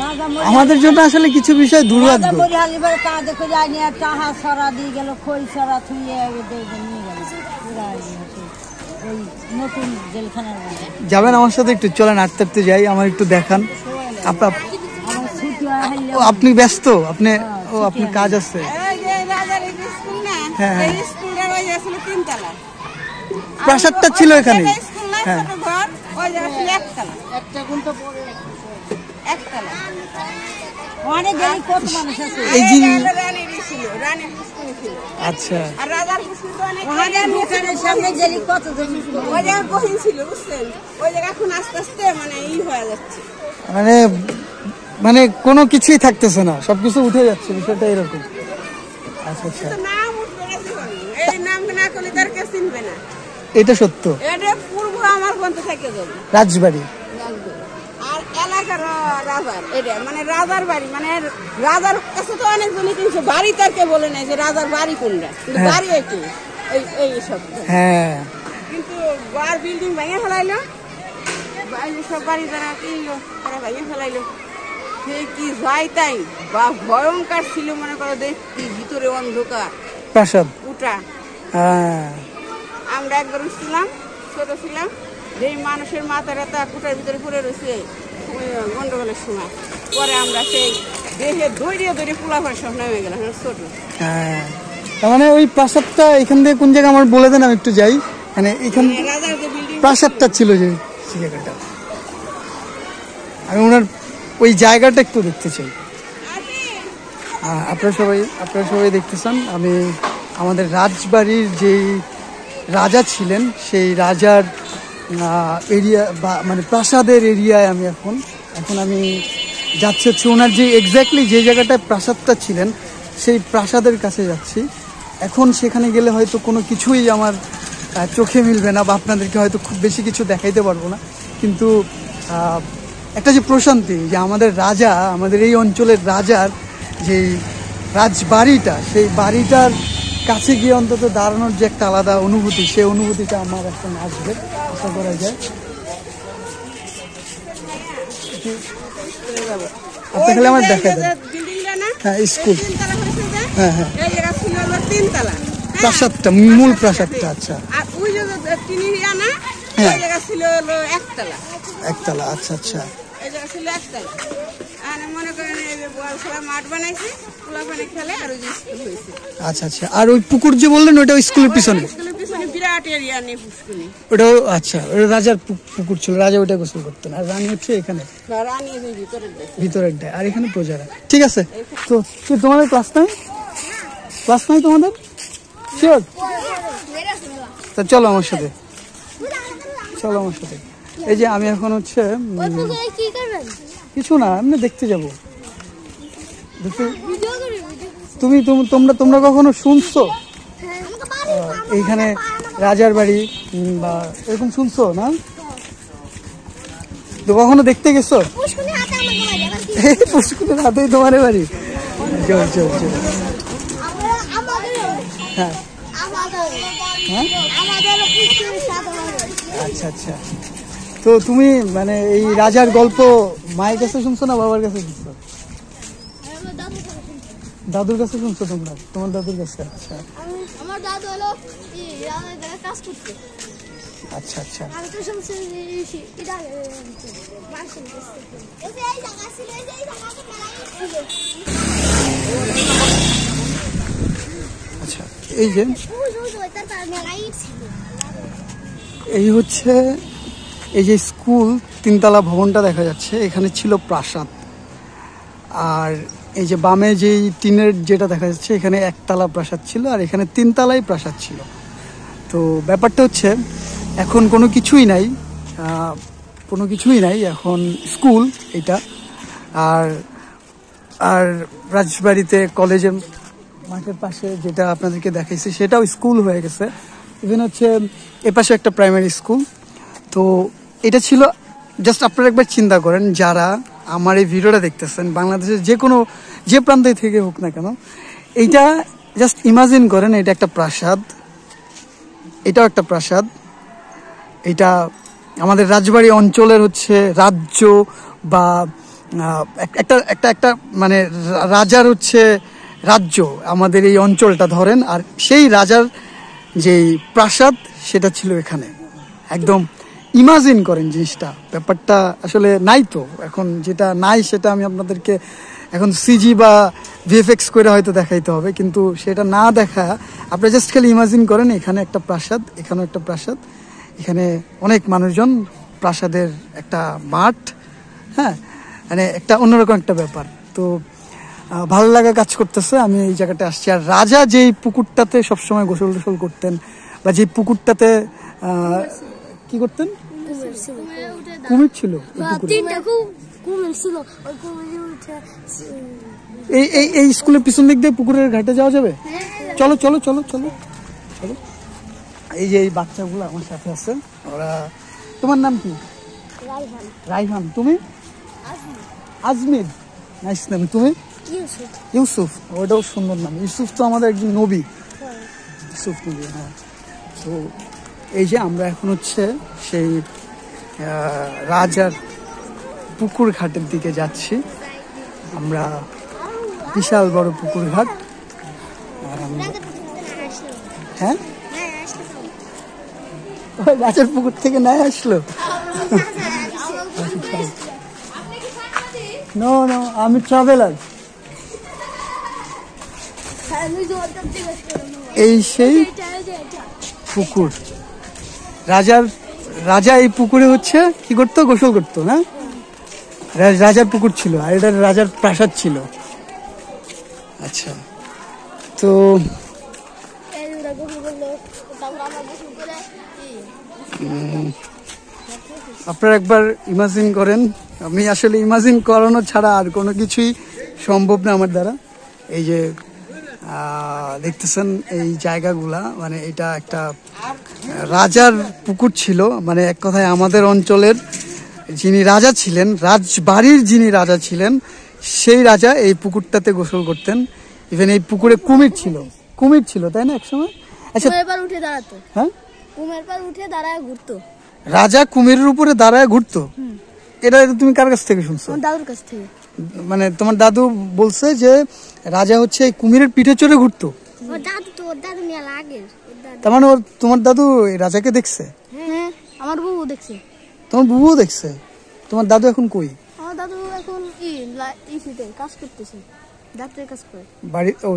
রাজা আমাদের জন্য, আসলে কিছু বিষয় দুর্ভাগ্য। মরিহালিবার কাঁধে করে আনিয়ে টাহা সরা দিয়ে গেল, খই সরা থুয়ে নিয়ে গেল ওই নতুন জেলখানার মধ্যে। যাবেন আমার সাথে? একটু চলেন, হাঁটতে হাঁটতে যাই, আমার একটু দেখান। আমার ছুটি হইলে আপনি ব্যস্ত? আপনি ও আপনি কাজ আছে? এই যে রাজার এই স্কুল না, হ্যাঁ, হ্যাঁ। এই স্কুলটা ওই যে ছিল 3 তলা। প্রাসাদটা ছিল এখানে? স্কুল না, হ্যাঁ। ছোট ঘর, ওই জায়গা ছিল 1 তলা। একটা ঘন্টা পরে 1 তলা। অনেক গেলি কত মানুষ আছে। এই এই যে জায়গাটা রানীরই ছিল, রানীর পুষ্করিণী ছিল। আচ্ছা, আর রাজার পুষ্করিণী তো অনেক ওখানে দোকানের সামনে গেলি কত জন। ওই জায়গা গহীন ছিল, বুঝছেন? ওই জায়গা এখন আস্তে আস্তে মানে হয়ে যাচ্ছে। মানে মানে কোনো কিছুই থাকতেছে না, সবকিছু উঠে যাচ্ছে, বিষয়টা এরকম। আচ্ছা আচ্ছা, তো নাম উঠবে না জীবনে, এই নাম না করলে তার কেউ চিনবে না। এটা সত্য। এটা পূর্ব আমার বন্ধ থেকে যাবে রাজবাড়ি আর এলাকার রাজার, এটা মানে রাজার বাড়ি, মানে রাজার কাছে তো অনেকজনই কিনছে, বাড়ি তার কে বলে নাই যে রাজার বাড়ি কোনটা, কিন্তু হ্যাঁ। বাড়ি এটি এই সব। হ্যাঁ, কিন্তু বার বিল্ডিং ভেঙে ফেলাইলো, বাইরে সব বাড়ি যারা কিনলো তারা ভেঙে ফেলাইলো। সে কি যায় তাই বা ভয়ঙ্কর ছিল, মনে করো দেখি ভিতরে অন্ধকার প্রাসাদ। উঠা। হ্যাঁ, আমরা একবার উঠছিলাম, ছোট ছিলাম, এই মানুষের মাথা রাতা কুটার ভিতরে পড়ে রয়েছে ওই গন্ডগোলের সময়। পরে আমরা সেই দেহে দৌড়িয়ে দৌড়িয়ে পোলাফার সব নেমে গেলাম, ছোট। হ্যাঁ, তার মানে ওই প্রাসাদটা এখান থেকে কোন জায়গা আমার বলে দেন, আমি একটু যাই। মানে এখান রাজার যে বিল্ডিং প্রাসাদটা ছিল যে জায়গাটা, আমি ওনার ওই জায়গাটা একটু দেখতে চাই। আপনারা সবাই দেখতে চান। আমি আমাদের রাজবাড়ির যেই রাজা ছিলেন সেই রাজার এরিয়া বা মানে প্রাসাদের এরিয়ায় আমি এখন আমি যাচ্ছি হচ্ছে ওনার যে এক্স্যাক্টলি যে জায়গাটায় প্রাসাদটা ছিলেন সেই প্রাসাদের কাছে যাচ্ছি। এখন সেখানে গেলে হয়তো কোনো কিছুই আমার চোখে মিলবে না বা আপনাদেরকে হয়তো খুব বেশি কিছু দেখাইতে পারবো না, কিন্তু একটা যে প্রশান্তি যে আমাদের রাজা, আমাদের এই অঞ্চলের রাজার যে রাজবাড়িটা, সেই বাড়িটার কাছে গিয়ে অন্তত দাঁড়ানোর যে একটা আলাদা অনুভূতি, সেই অনুভূতিটা আমার এখন আসবে, আশা করা যায়। আপনি খালি আমার দেখা দেন। বিল্ডিংটা না, হ্যাঁ, স্কুল। 3 তলা হয়েছে যে, হ্যাঁ হ্যাঁ, এই জায়গা ছিল হলো 3 তলা। প্রাসাদটা, মূল প্রাসাদটা। আচ্ছা, আর ওই যে টিনিয়া না, হ্যাঁ। ওই জায়গা ছিল হলো 1 তলা। একতলা। আচ্ছা আচ্ছা, এই জায়গা ছিল 1 তলা। আর মনে করেন এই যে বল খেলা মাঠ বানাইছে, পোলাপানে খেলে, আর ওই যে স্কুল হয়েছে। আচ্ছা আচ্ছা। আর ওই পুকুর যে বললেন ওটা স্কুলের পিছনে? স্কুলের পিছনে বিরাট এরিয়া নেই পুষ্করিণী। ওটাও আচ্ছা, ওটা রাজার পুকুর ছিল, রাজা ওটা গোসল করতেন, আর রানী হচ্ছে এখানে রানী ওই ভিতরের দেশ। ভিতরের ডায়, আর এখানে প্রজারা। ঠিক আছে, তো কি তোমাদের ক্লাস নাই? ক্লাস নাই তোমাদের? শিওর? তা চলো আমার সাথে, চলো আমার সাথে। এই যে আমি এখন হচ্ছে কি করবেন? কিছু না, এমনি দেখতে যাবো। দেখতে ভিডিও করে তোমরা কখনো শুনছো এইখানে রাজার বাড়ি বা এরকম শুনছো না? তো কখনো দেখতে গেছো? পুষ্কুনের হাতেই তোমার বাড়ি? চল চল চল। হ্যাঁ আচ্ছা আচ্ছা। তো তুমি মানে এই রাজার গল্প মায়ের কাছে শুনছো না বাবার কাছে শুনছো? দাদুর কাছে শুনছো তোমরা? তোমার দাদুর কাছে? আচ্ছা আমার দাদু হলো কাজ করতে। আচ্ছা আচ্ছা। আমি তো শুনছি এটা আচ্ছা এই যে এই হচ্ছে এই যে স্কুল তিনতলা ভবনটা দেখা যাচ্ছে, এখানে ছিল প্রাসাদ। আর এই যে বামে যেই টিনের যেটা দেখা যাচ্ছে এখানে একতলা প্রাসাদ ছিল, আর এখানে তিনতলাই প্রাসাদ ছিল। তো ব্যাপারটা হচ্ছে এখন কোনো কিছুই নাই, এখন স্কুল এটা। আর আর রাজবাড়িতে কলেজে মাঠের পাশে যেটা আপনাদেরকে দেখাইছি সেটাও স্কুল হয়ে গেছে। ইভেন হচ্ছে এপাশে একটা প্রাইমারি স্কুল। তো এটা ছিল জাস্ট আপনারা একবার চিন্তা করেন, যারা আমার এই ভিডিওটা দেখতেছেন বাংলাদেশের যে প্রান্তে থেকে হোক না কেন, এইটা জাস্ট ইমাজিন করেন এটা একটা প্রাসাদ, এটাও একটা প্রাসাদ। এটা আমাদের রাজবাড়ি অঞ্চলের হচ্ছে রাজ্য বা একটা মানে রাজার হচ্ছে রাজ্য আমাদের এই অঞ্চলটা ধরেন। আর সেই রাজার যেই প্রাসাদ সেটা ছিল এখানে। একদম ইমাজিন করেন জিনিসটা, ব্যাপারটা আসলে নাই। তো এখন যেটা নাই সেটা আমি আপনাদেরকে এখন সিজি বা ভিএফএক্স করে হয়তো দেখাইতে হবে, কিন্তু সেটা না দেখা আপনারা জাস্ট খালি ইমাজিন করেন এখানে একটা প্রাসাদ, এখানেও একটা প্রাসাদ, এখানে অনেক মানুষজন, প্রাসাদের একটা মাঠ, হ্যাঁ মানে একটা অন্যরকম একটা ব্যাপার। তো ভালো লাগা কাজ করতেছে, আমি এই জায়গাটা আসছি। আর রাজা যেই পুকুরটাতে সবসময় গোসল টোসল করতেন বা যেই পুকুরটাতে কি করতেন, কুমির ছিল এই স্কুলের পিছন দিক দিয়ে পুকুরের ঘাটে যাওয়া যাবে? চলো চলো চলো চলো চলো। এই যে এই বাচ্চাগুলো আমার সাথে আছে, ওরা, তোমার নাম কি? রাইহান। তুমি? আজমির। নাইস নাম। তুমি? ইউসুফ। ওটাও সুন্দর নাম। ইউসুফ তো আমাদের একজন নবী, ইউসুফ নবী। হ্যাঁ। তো এই যে আমরা এখন হচ্ছে সেই রাজার পুকুর ঘাটের দিকে যাচ্ছি। আমরা বিশাল বড় পুকুর ঘাট। হ্যাঁ রাজার পুকুর থেকে নাই আসলো? নো নো, আমি ট্রাভেলার। এই সেই পুকুর, রাজা এই পুকুরে হচ্ছে কি করতো, গোসল করতো না? রাজার পুকুর ছিল, আর এটা রাজার প্রাসাদ ছিল। আচ্ছা, তো আপনারা একবার ইমাজিন করেন। আমি আসলে ইমাজিন করানো ছাড়া আর কোনো কিছুই সম্ভব না আমার দ্বারা। এই যে দেখতেছেন এই জায়গাগুলা, মানে এটা একটা রাজার পুকুর ছিল। মানে এক কথায় আমাদের অঞ্চলের যিনি রাজা ছিলেন, রাজবাড়ির যিনি রাজা ছিলেন, সেই রাজা এই পুকুরটাতে গোসল করতেন। ইভেন এই পুকুরে কুমির ছিল তাই না একসময়? আচ্ছা, উঠে দাঁড়াতো। হ্যাঁ, কুমির পার উঠে দাঁড়ায় ঘুরতো। রাজা কুমিরের উপরে দাঁড়ায় ঘুরতো? এটা তুমি কার কাছ থেকে শুনছো? দাদুর কাছ থেকে। মানে তোমার দাদু বলছে যে রাজা হচ্ছে কুমিরের পিঠে চড়ে ঘুরতো? তার মানে তোমার দাদু রাজাকে দেখছে? হ্যাঁ, আমার বুবু দেখছে। তোমার বুবুও দেখছে? তোমার দাদু এখন কই? আমার দাদু এখন কাজ করতেছে, ডাক্তারের কাজ করে। বাড়ি? ও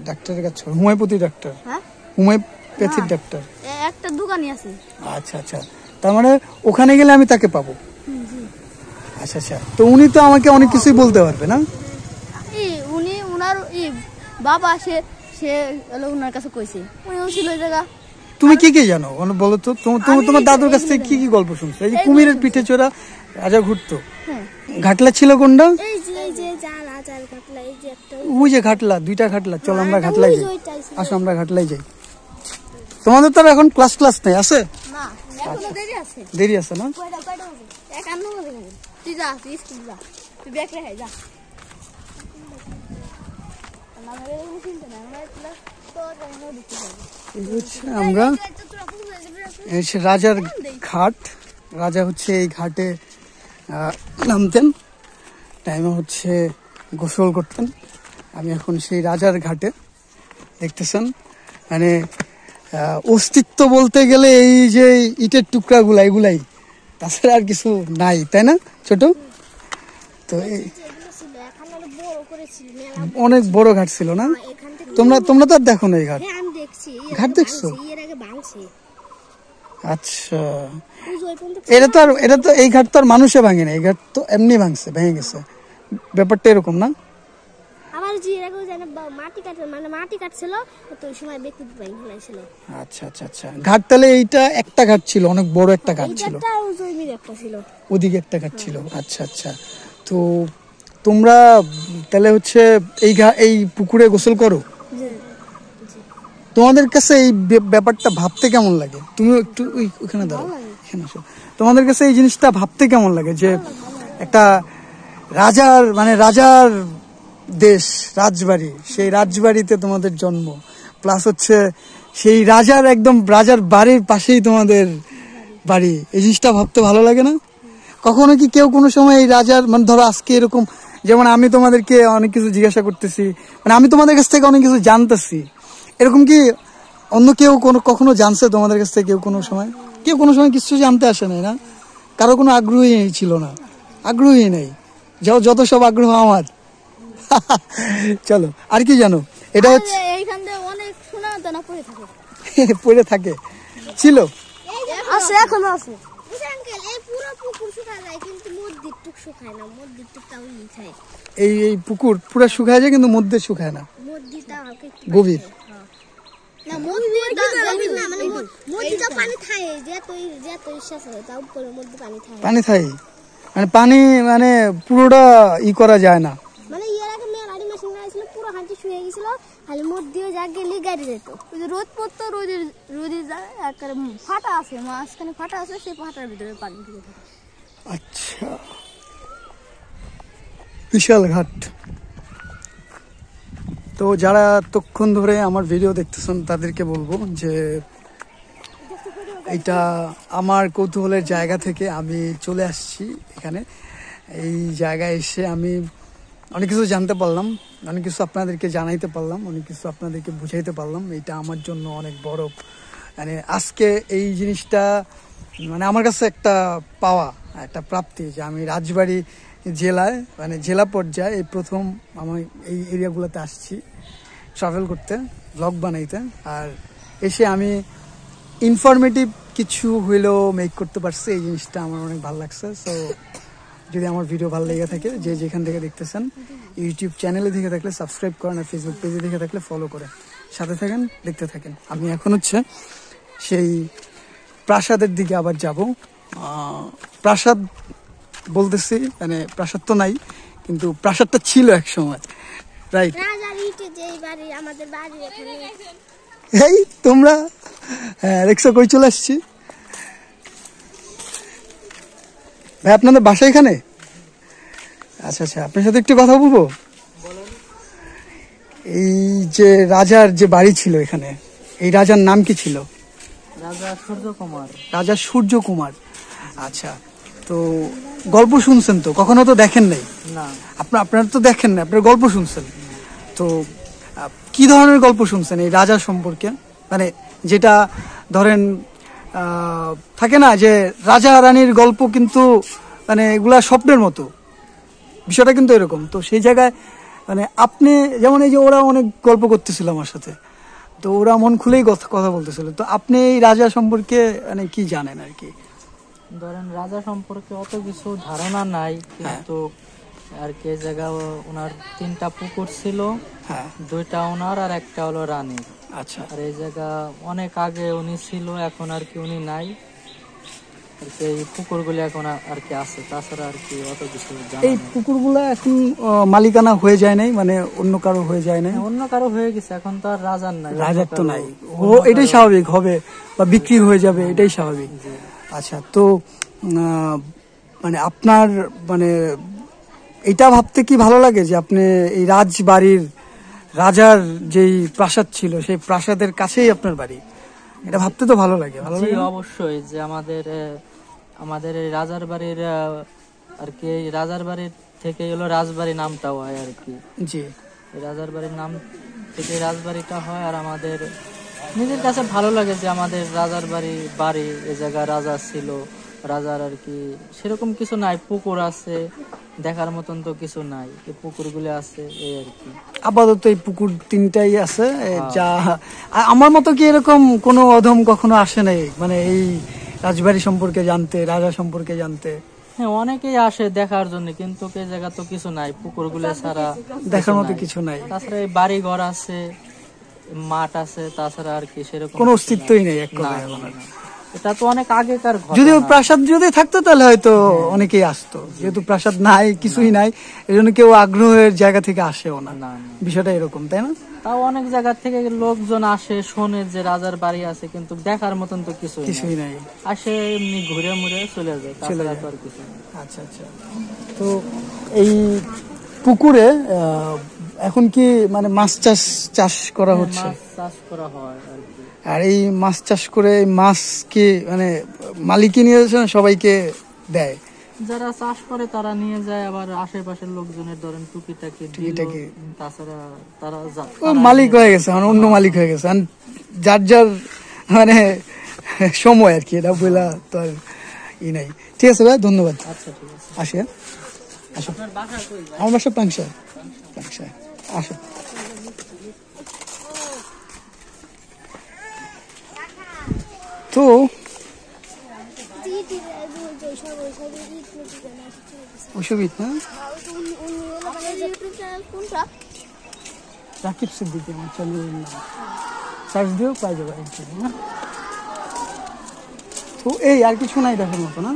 ডাক্তারের কাজ করে, হোমিওপ্যাথি ডাক্তার? হ্যাঁ, হোমিওপ্যাথির ডাক্তার। একটা দোকানই আছে। আচ্ছা আচ্ছা, তার মানে ওখানে গেলে আমি তাকে পাবো? আচ্ছা আচ্ছা, তো উনি তো আমাকে অনেক কিছুই বলতে পারবে না? উনি ওনার বাবা সে ওনার কাছে কইছে, উনিও ছিল ওই জায়গা। তুমি কি কি জানো বলো তো? তোমার দাদুর কাছ থেকে কি কি গল্প শুনছো? এই যে কুমিরের পিঠে চড়া রাজা ঘুরতো, ঘাটলা ছিল কোনটা? যে যা রাজার ঘাটলা, এই যে একটা ওই যে ঘাটলা, 2টা ঘাটলা, চলো আমরা ঘাটলাই যাই, আসো আমরা ঘাটলাই যাই। তোমাদের তো এখন ক্লাস নেই, আছে? না, এখনো দেরি আছে। দেরি আছে না? কয়টা বাজে? 51 বাজে। তুই যা, তুই স্কুল যা, তুই ব্যাগ রেখে যা। আমাদের এখানে চিন্তা নাই, আমরা তো দেখতে যাবো। এই হচ্ছে আমরা এই হচ্ছে রাজার ঘাট। রাজা হচ্ছে এই ঘাটে নামতেন, টাইমে হচ্ছে গোসল করতেন। আমি এখন সেই রাজার ঘাটে, দেখতেছেন মানে অস্তিত্ব বলতে গেলে এই যে ইটের টুকরাগুলা, এগুলাই, তাছাড়া আর কিছু নাই, তাই না ছোট? তো অনেক বড় ঘাট ছিল না? তোমরা তো আর দেখো না এই ঘাট? ঘাট দেখছো? আচ্ছা, এটা তো এই ঘাট তো আর মানুষে ভাঙে না, এই ঘাট তো এমনি ভেঙে গেছে, ব্যাপারটা এরকম না? আমার যে এরকম জানে মাটি কাটছিল তো ওই সময় ব্যক্তি ভেঙে ফেলেছিল। আচ্ছা আচ্ছা আচ্ছা, ঘাট তাহলে এইটা একটা ঘাট ছিল, অনেক বড় একটা ঘাট ছিল, ওদিকে একটা ঘাট ছিল। আচ্ছা আচ্ছা, তো তোমরা তাহলে হচ্ছে এই পুকুরে গোসল করো? তোমাদের কাছে এই ব্যাপারটা ভাবতে কেমন লাগে? তুমি একটু ওখানে দাঁড়াও, এখানে আসো। তোমাদের কাছে এই জিনিসটা ভাবতে কেমন লাগে যে একটা রাজার দেশ, রাজবাড়ি, সেই রাজবাড়িতে তোমাদের জন্ম, প্লাস হচ্ছে সেই রাজার বাড়ির পাশেই তোমাদের বাড়ি, এই জিনিসটা ভাবতে ভালো লাগে না? কখনো কি কেউ কোনো সময় এই রাজার, মানে ধরো আজকে এরকম, যেমন আমি তোমাদেরকে অনেক কিছু জিজ্ঞাসা করতেছি, মানে আমি তোমাদের কাছ থেকে অনেক কিছু জানতেছি, এরকম কি অন্য কেউ কখনো জানছে তোমাদের কাছ থেকে? কেউ কোনো সময় কিছু জানতে আসে নাই না? কারো কোনো আগ্রহী ছিল না? আগ্রহী নেই, যত সব আগ্রহ আমার। চলো, আর কি জানো? এটা হচ্ছে অনেক সোনা দানা পড়ে থাকে, ছিল, আছে, এখনো আছে। এই পুরো পুকুর শুকায় যায় কিন্তু মধ্যের টুক শুকায় না, মধ্যের টুকটাও খায়। এই পুকুর পুরো শুকায় যায় কিন্তু মধ্যে শুকায় না, মধ্যটা হালকা গভীর না, মধ্যটা পানি থাকে, যে তো ইচ্ছা করে তাও উপরে মধ্যে পানি থাকে, মানে পানি মানে পুরোটা করা যায় না, মানে এর আগে মেলারি মেশিন লাগাইছিল, পুরো হাঁটি শুয়ে গেছিল, খালি মধ্যে যা গেলে গাড়ি যেত। ওই যে রোদ পড়তো, রোদের একেবারে ফাটা আছে, মাঝখানে ফাটা আছে, সেই ফাটার ভিতরে পানি ঢুকে থাকে। আচ্ছা, বিশাল ঘাট। তো যারা এতক্ষণ ধরে আমার ভিডিও দেখতেছেন তাদেরকে বলবো যে এটা আমার কৌতূহলের জায়গা থেকে আমি চলে আসছি এখানে। এই জায়গায় এসে আমি অনেক কিছু জানতে পারলাম, অনেক কিছু আপনাদেরকে জানাইতে পারলাম, অনেক কিছু আপনাদেরকে বুঝাইতে পারলাম। এটা আমার জন্য অনেক বড়, মানে আজকে এই জিনিসটা মানে আমার কাছে একটা পাওয়া, একটা প্রাপ্তি যে আমি রাজবাড়ী জেলায়, মানে জেলা পর্যায়ে এই প্রথম আমি এই এরিয়াগুলোতে আসছি ট্রাভেল করতে, ব্লগ বানাইতে। আর এসে আমি ইনফরমেটিভ কিছু হইলেও মেক করতে পারছি, এই জিনিসটা আমার অনেক ভালো লাগছে। সো যদি আমার ভিডিও ভালো লেগে থাকে, যে যেখান থেকে দেখতেছেন, ইউটিউব চ্যানেলে দেখে থাকলে সাবস্ক্রাইব করেন, আর ফেসবুক পেজে দেখে থাকলে ফলো করে সাথে থাকেন, দেখতে থাকেন। আমি এখন হচ্ছে সেই প্রাসাদের দিকে আবার যাব। প্রাসাদ বলতেছি, মানে প্রাসাদ তো নাই, কিন্তু প্রাসাদটা ছিল এক সময়, রাইট? এই তোমরা দেখছো কই চলে আসছি ভাই, আপনাদের বাসা এখানে? আচ্ছা আচ্ছা, আপনার সাথে একটু কথা বলবো। এই যে রাজার যে বাড়ি ছিল এখানে, এই রাজার নাম কি ছিল? রাজা সূর্য কুমার। আচ্ছা, তো গল্প শুনছেন তো, কখনো তো দেখেন নাই? না। আপনারা তো দেখেন না, আপনারা গল্প শুনছেন তো। কি ধরনের গল্প শুনছেন এই রাজা সম্পর্কে? মানে যেটা ধরেন থাকে না যে রাজা রানীর গল্প, কিন্তু মানে এগুলা স্বপ্নের মতো, বিষয়টা কিন্তু এরকম। তো সেই জায়গায় মানে আপনি যেমন এই যে ওরা অনেক গল্প করতেছিল আমার সাথে, তো ওরা মন খুলেই কথা বলতেছিল। তো আপনি এই রাজা সম্পর্কে মানে কি জানেন আর কি? ধরেন রাজা সম্পর্কে অত কিছু ধারণা নাই, কিন্তু আর কি জায়গা ওনার 3টা পুকুর ছিল, 2টা ওনার আর একটা হলো রানীর। আচ্ছা, আর এই জায়গা অনেক আগে উনি ছিল, এখন আর কি উনি নাই। আর কি এই পুকুরগুলি এখন আর কি আছে, তাছাড়া আর কি অত কিছু জানা এই নেই। পুকুরগুলো এখন মালিকানা হয়ে যায় নাই, মানে অন্য কারো হয়ে যায় নাই? অন্য কারো হয়ে গেছে, এখন তো আর রাজার নাই। রাজার তো নাই, ও এটাই স্বাভাবিক হবে বা বিক্রি হয়ে যাবে, এটাই স্বাভাবিক। আচ্ছা, তো মানে আপনার মানে এটা ভাবতে কি ভালো লাগে যে আপনি এই রাজবাড়ির রাজার যেই প্রাসাদ ছিল সেই প্রাসাদের কাছেই আপনার বাড়ি? এটা ভাবতে তো ভালো লাগে, ভালো জি লাগে না? অবশ্যই, যে আমাদের এই রাজার বাড়ির আর কি এই রাজার বাড়ির থেকে হলো রাজবাড়ি নামটাও হয় আর কি। জি, এই রাজার বাড়ির নাম থেকে রাজবাড়িটা হয়। আর আমাদের নিজের কাছে ভালো লাগে যে আমাদের রাজার বাড়ি এই জায়গায় রাজা ছিল। রাজার আর কি সেরকম কিছু নাই, পুকুর আছে, দেখার মতন তো কিছু নাই, এই পুকুরগুলো আছে এই আর কি। আপাতত এই পুকুর 3টাই আছে। যা আমার মতো কি এরকম কোনো অধম কখনো আসে নাই, মানে এই রাজবাড়ি সম্পর্কে জানতে, রাজা সম্পর্কে জানতে? হ্যাঁ, অনেকেই আসে দেখার জন্য, কিন্তু এই জায়গা তো কিছু নাই, পুকুরগুলো ছাড়া দেখার মতো কিছু নাই। তাছাড়া এই বাড়ি ঘর আছে, মাঠ আছে, তাছাড়া আর কি সেরকম কোনো অস্তিত্বই নেই এক না, কথায়। না, না। এটা তো অনেক আগেকার ঘটনা। যদিও প্রাসাদ যদি থাকতো তাহলে হয়তো অনেকেই আসতো, যেহেতু প্রাসাদ নাই, কিছুই নাই, এই জন্য কেউ আগ্রহের জায়গা থেকে আসেও না। না, না। বিষয়টা এরকম, তাই না? তাও অনেক জায়গা থেকে লোকজন আসে, শোনে যে রাজার বাড়ি আছে, কিন্তু দেখার মতন তো কিছুই নাই। আসে এমনি ঘুরে মুড়ে চলে যায়, তাছাড়া তো আর কিছু না। আচ্ছা আচ্ছা, তো এই পুকুরে এখন কি মানে মাছ চাষ করা হচ্ছে? মাছ চাষ করা হয় আর কি। আর এই মাছ চাষ করে মাছ কি মানে মালিকই নিয়ে যাচ্ছে না সবাইকে দেয়? যারা চাষ করে তারা নিয়ে যায়, আবার আশেপাশের লোকজনের ধরেন টুকিটাকি দিল, তাছাড়া তারা ও মালিক হয়ে গেছে, মানে অন্য মালিক হয়ে গেছে, যার যার মানে সময় আর কি, এটা বলা তো আর ই নাই। ঠিক আছে ভাই, ধন্যবাদ। আচ্ছা, ঠিক আছে। আসি, আসো। আমার বাসা পাংশা, আসো। তো ওইসব ঈদ না, রাকিব সিদ্দিকী আমার চ্যানেলের নাম, সার্চ দিয়েও পাই যাবে না। তো এই আর কিছু নাই দেখার মতো না?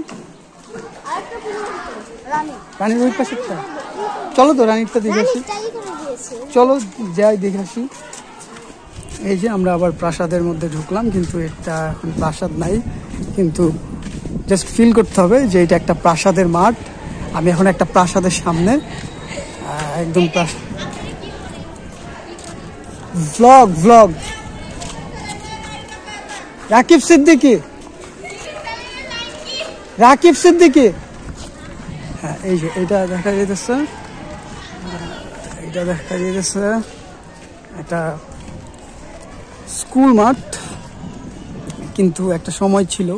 রানীর ওই পাশেরটা, চলো তো রানীরটা দেখে আসি, চলো যাই দেখে আসি। এই যে আমরা আবার প্রাসাদের মধ্যে ঢুকলাম, কিন্তু এটা এখন প্রাসাদ নাই, কিন্তু জাস্ট ফিল করতে হবে যে এটা একটা প্রাসাদের মাঠ। আমি এখন একটা প্রাসাদের সামনে, একদম ভ্লগ রাকিব সিদ্দিকী, হ্যাঁ এই যে এটা দেখা যেতেছে, একটা স্কুল মাঠ, কিন্তু একটা সময় ছিল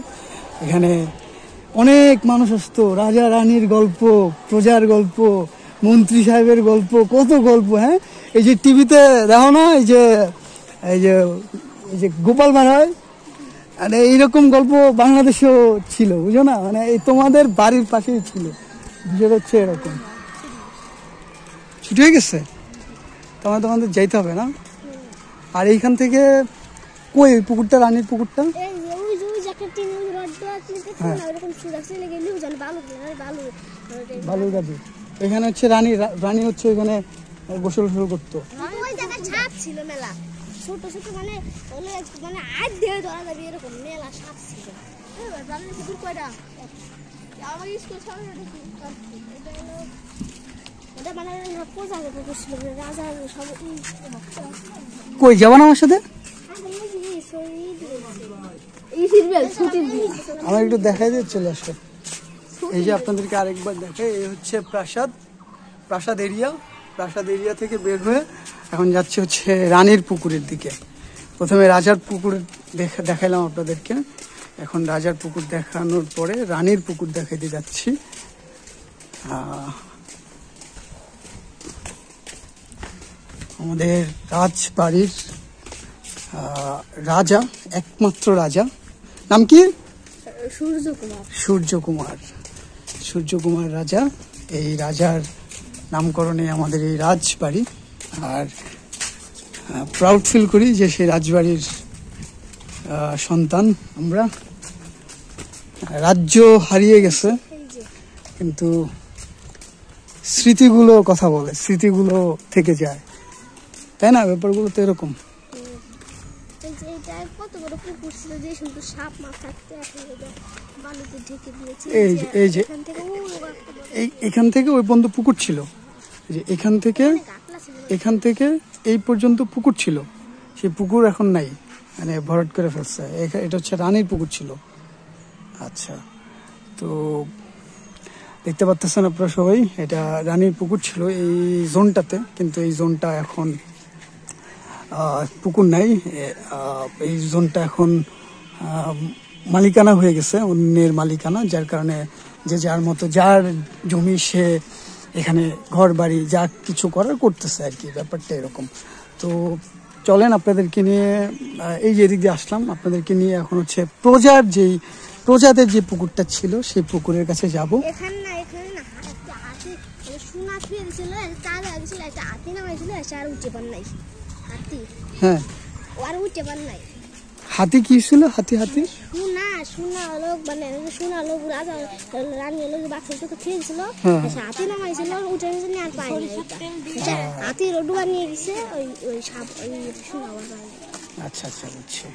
এখানে অনেক মানুষ আসতো, রাজা রানীর গল্প, প্রজার গল্প, মন্ত্রী সাহেবের গল্প, কত গল্প। হ্যাঁ, এই যে টিভিতে দেখো না, এই যে গোপাল ভাঁড় হয়, মানে এইরকম গল্প বাংলাদেশেও ছিল, বুঝো না? মানে এই তোমাদের বাড়ির পাশেই ছিল, বিষয়টা হচ্ছে এরকম। ছুটি হয়ে গেছে, তোমাদের যাইতে হবে না? আর এইখান থেকে কই পুকুরটা, রানীর পুকুরটা? বালুর গাদি, এখানে হচ্ছে রানী হচ্ছে ওইখানে গোসল করতো। ছিল মেলা ছোট ছোট, মানে আজ দিয়ে ধরা যাবে এরকম মেলা সাপ ছিল। আমার স্কুল কই যাবো না আমার সাথে? আমার একটু দেখাই দিয়ে চলে আসো। এই যে আপনাদেরকে আরেকবার দেখাই, এই হচ্ছে প্রাসাদ এরিয়া থেকে বের হয়ে এখন যাচ্ছে হচ্ছে রানীর পুকুরের দিকে। প্রথমে রাজার পুকুর দেখাইলাম আপনাদেরকে, এখন রাজার পুকুর দেখানোর পরে রানীর পুকুর দেখাইতে যাচ্ছি। আমাদের রাজবাড়ির রাজা, একমাত্র রাজা, নাম কি? সূর্যকুমার রাজা। এই রাজার নামকরণে আমাদের এই রাজবাড়ি, আর প্রাউড ফিল করি যে সেই রাজবাড়ির সন্তান আমরা। রাজ্য হারিয়ে গেছে, কিন্তু স্মৃতিগুলো কথা বলে, স্মৃতিগুলো থেকে যায়, তাই না? ব্যাপারগুলো তো এরকম। কত বড় পুকুর ছিল, যে সুন্দর সাপ মাছ থাকতে, বালুতে ঢেকে দিয়েছে। এই যে এখান থেকে ওই পর্যন্ত পুকুর ছিল, যে এখান থেকে এই পর্যন্ত পুকুর ছিল, সেই পুকুর এখন নাই, মানে ভরাট করে ফেলছে। এটা হচ্ছে রানীর পুকুর ছিল। আচ্ছা, তো দেখতে পাচ্ছেন আপনারা সবাই, এটা রানীর পুকুর ছিল এই জোনটাতে, কিন্তু এই জোনটা এখন পুকুর নাই। এই জোনটা এখন মালিকানা হয়ে গেছে, অন্যের মালিকানা, যার কারণে যে যার মতো যার জমি সে এখানে ঘর বাড়ি যা কিছু করার করতেছে আর কি, ব্যাপারটা এরকম। তো চলেন আপনাদেরকে নিয়ে, এই যে এদিক দিয়ে আসলাম, আপনাদেরকে নিয়ে এখন হচ্ছে প্রজাদের যে পুকুরটা ছিল সেই পুকুরের কাছে যাব। এখানে না একটা হাতি সোনা ছুঁয়ে দিয়েছিল, চাল হয়েছিল, একটা হাতি নামাইছিল, আর উঠে পান নাই হাতি। হ্যাঁ, আর উঠে পান নাই। হাতি কি ছিল? হাতি সোনা হলো, মানে সোনা হলো রাজা রানী হলো বাক্স তো খেয়ে দিছিল, হাতি নামাইছিল, উঠে গেছিল, আর পায় না। হাতি রোডুয়া নিয়ে গেছে ওই সাপ, ওই সোনা। আচ্ছা আচ্ছা, বুঝছি।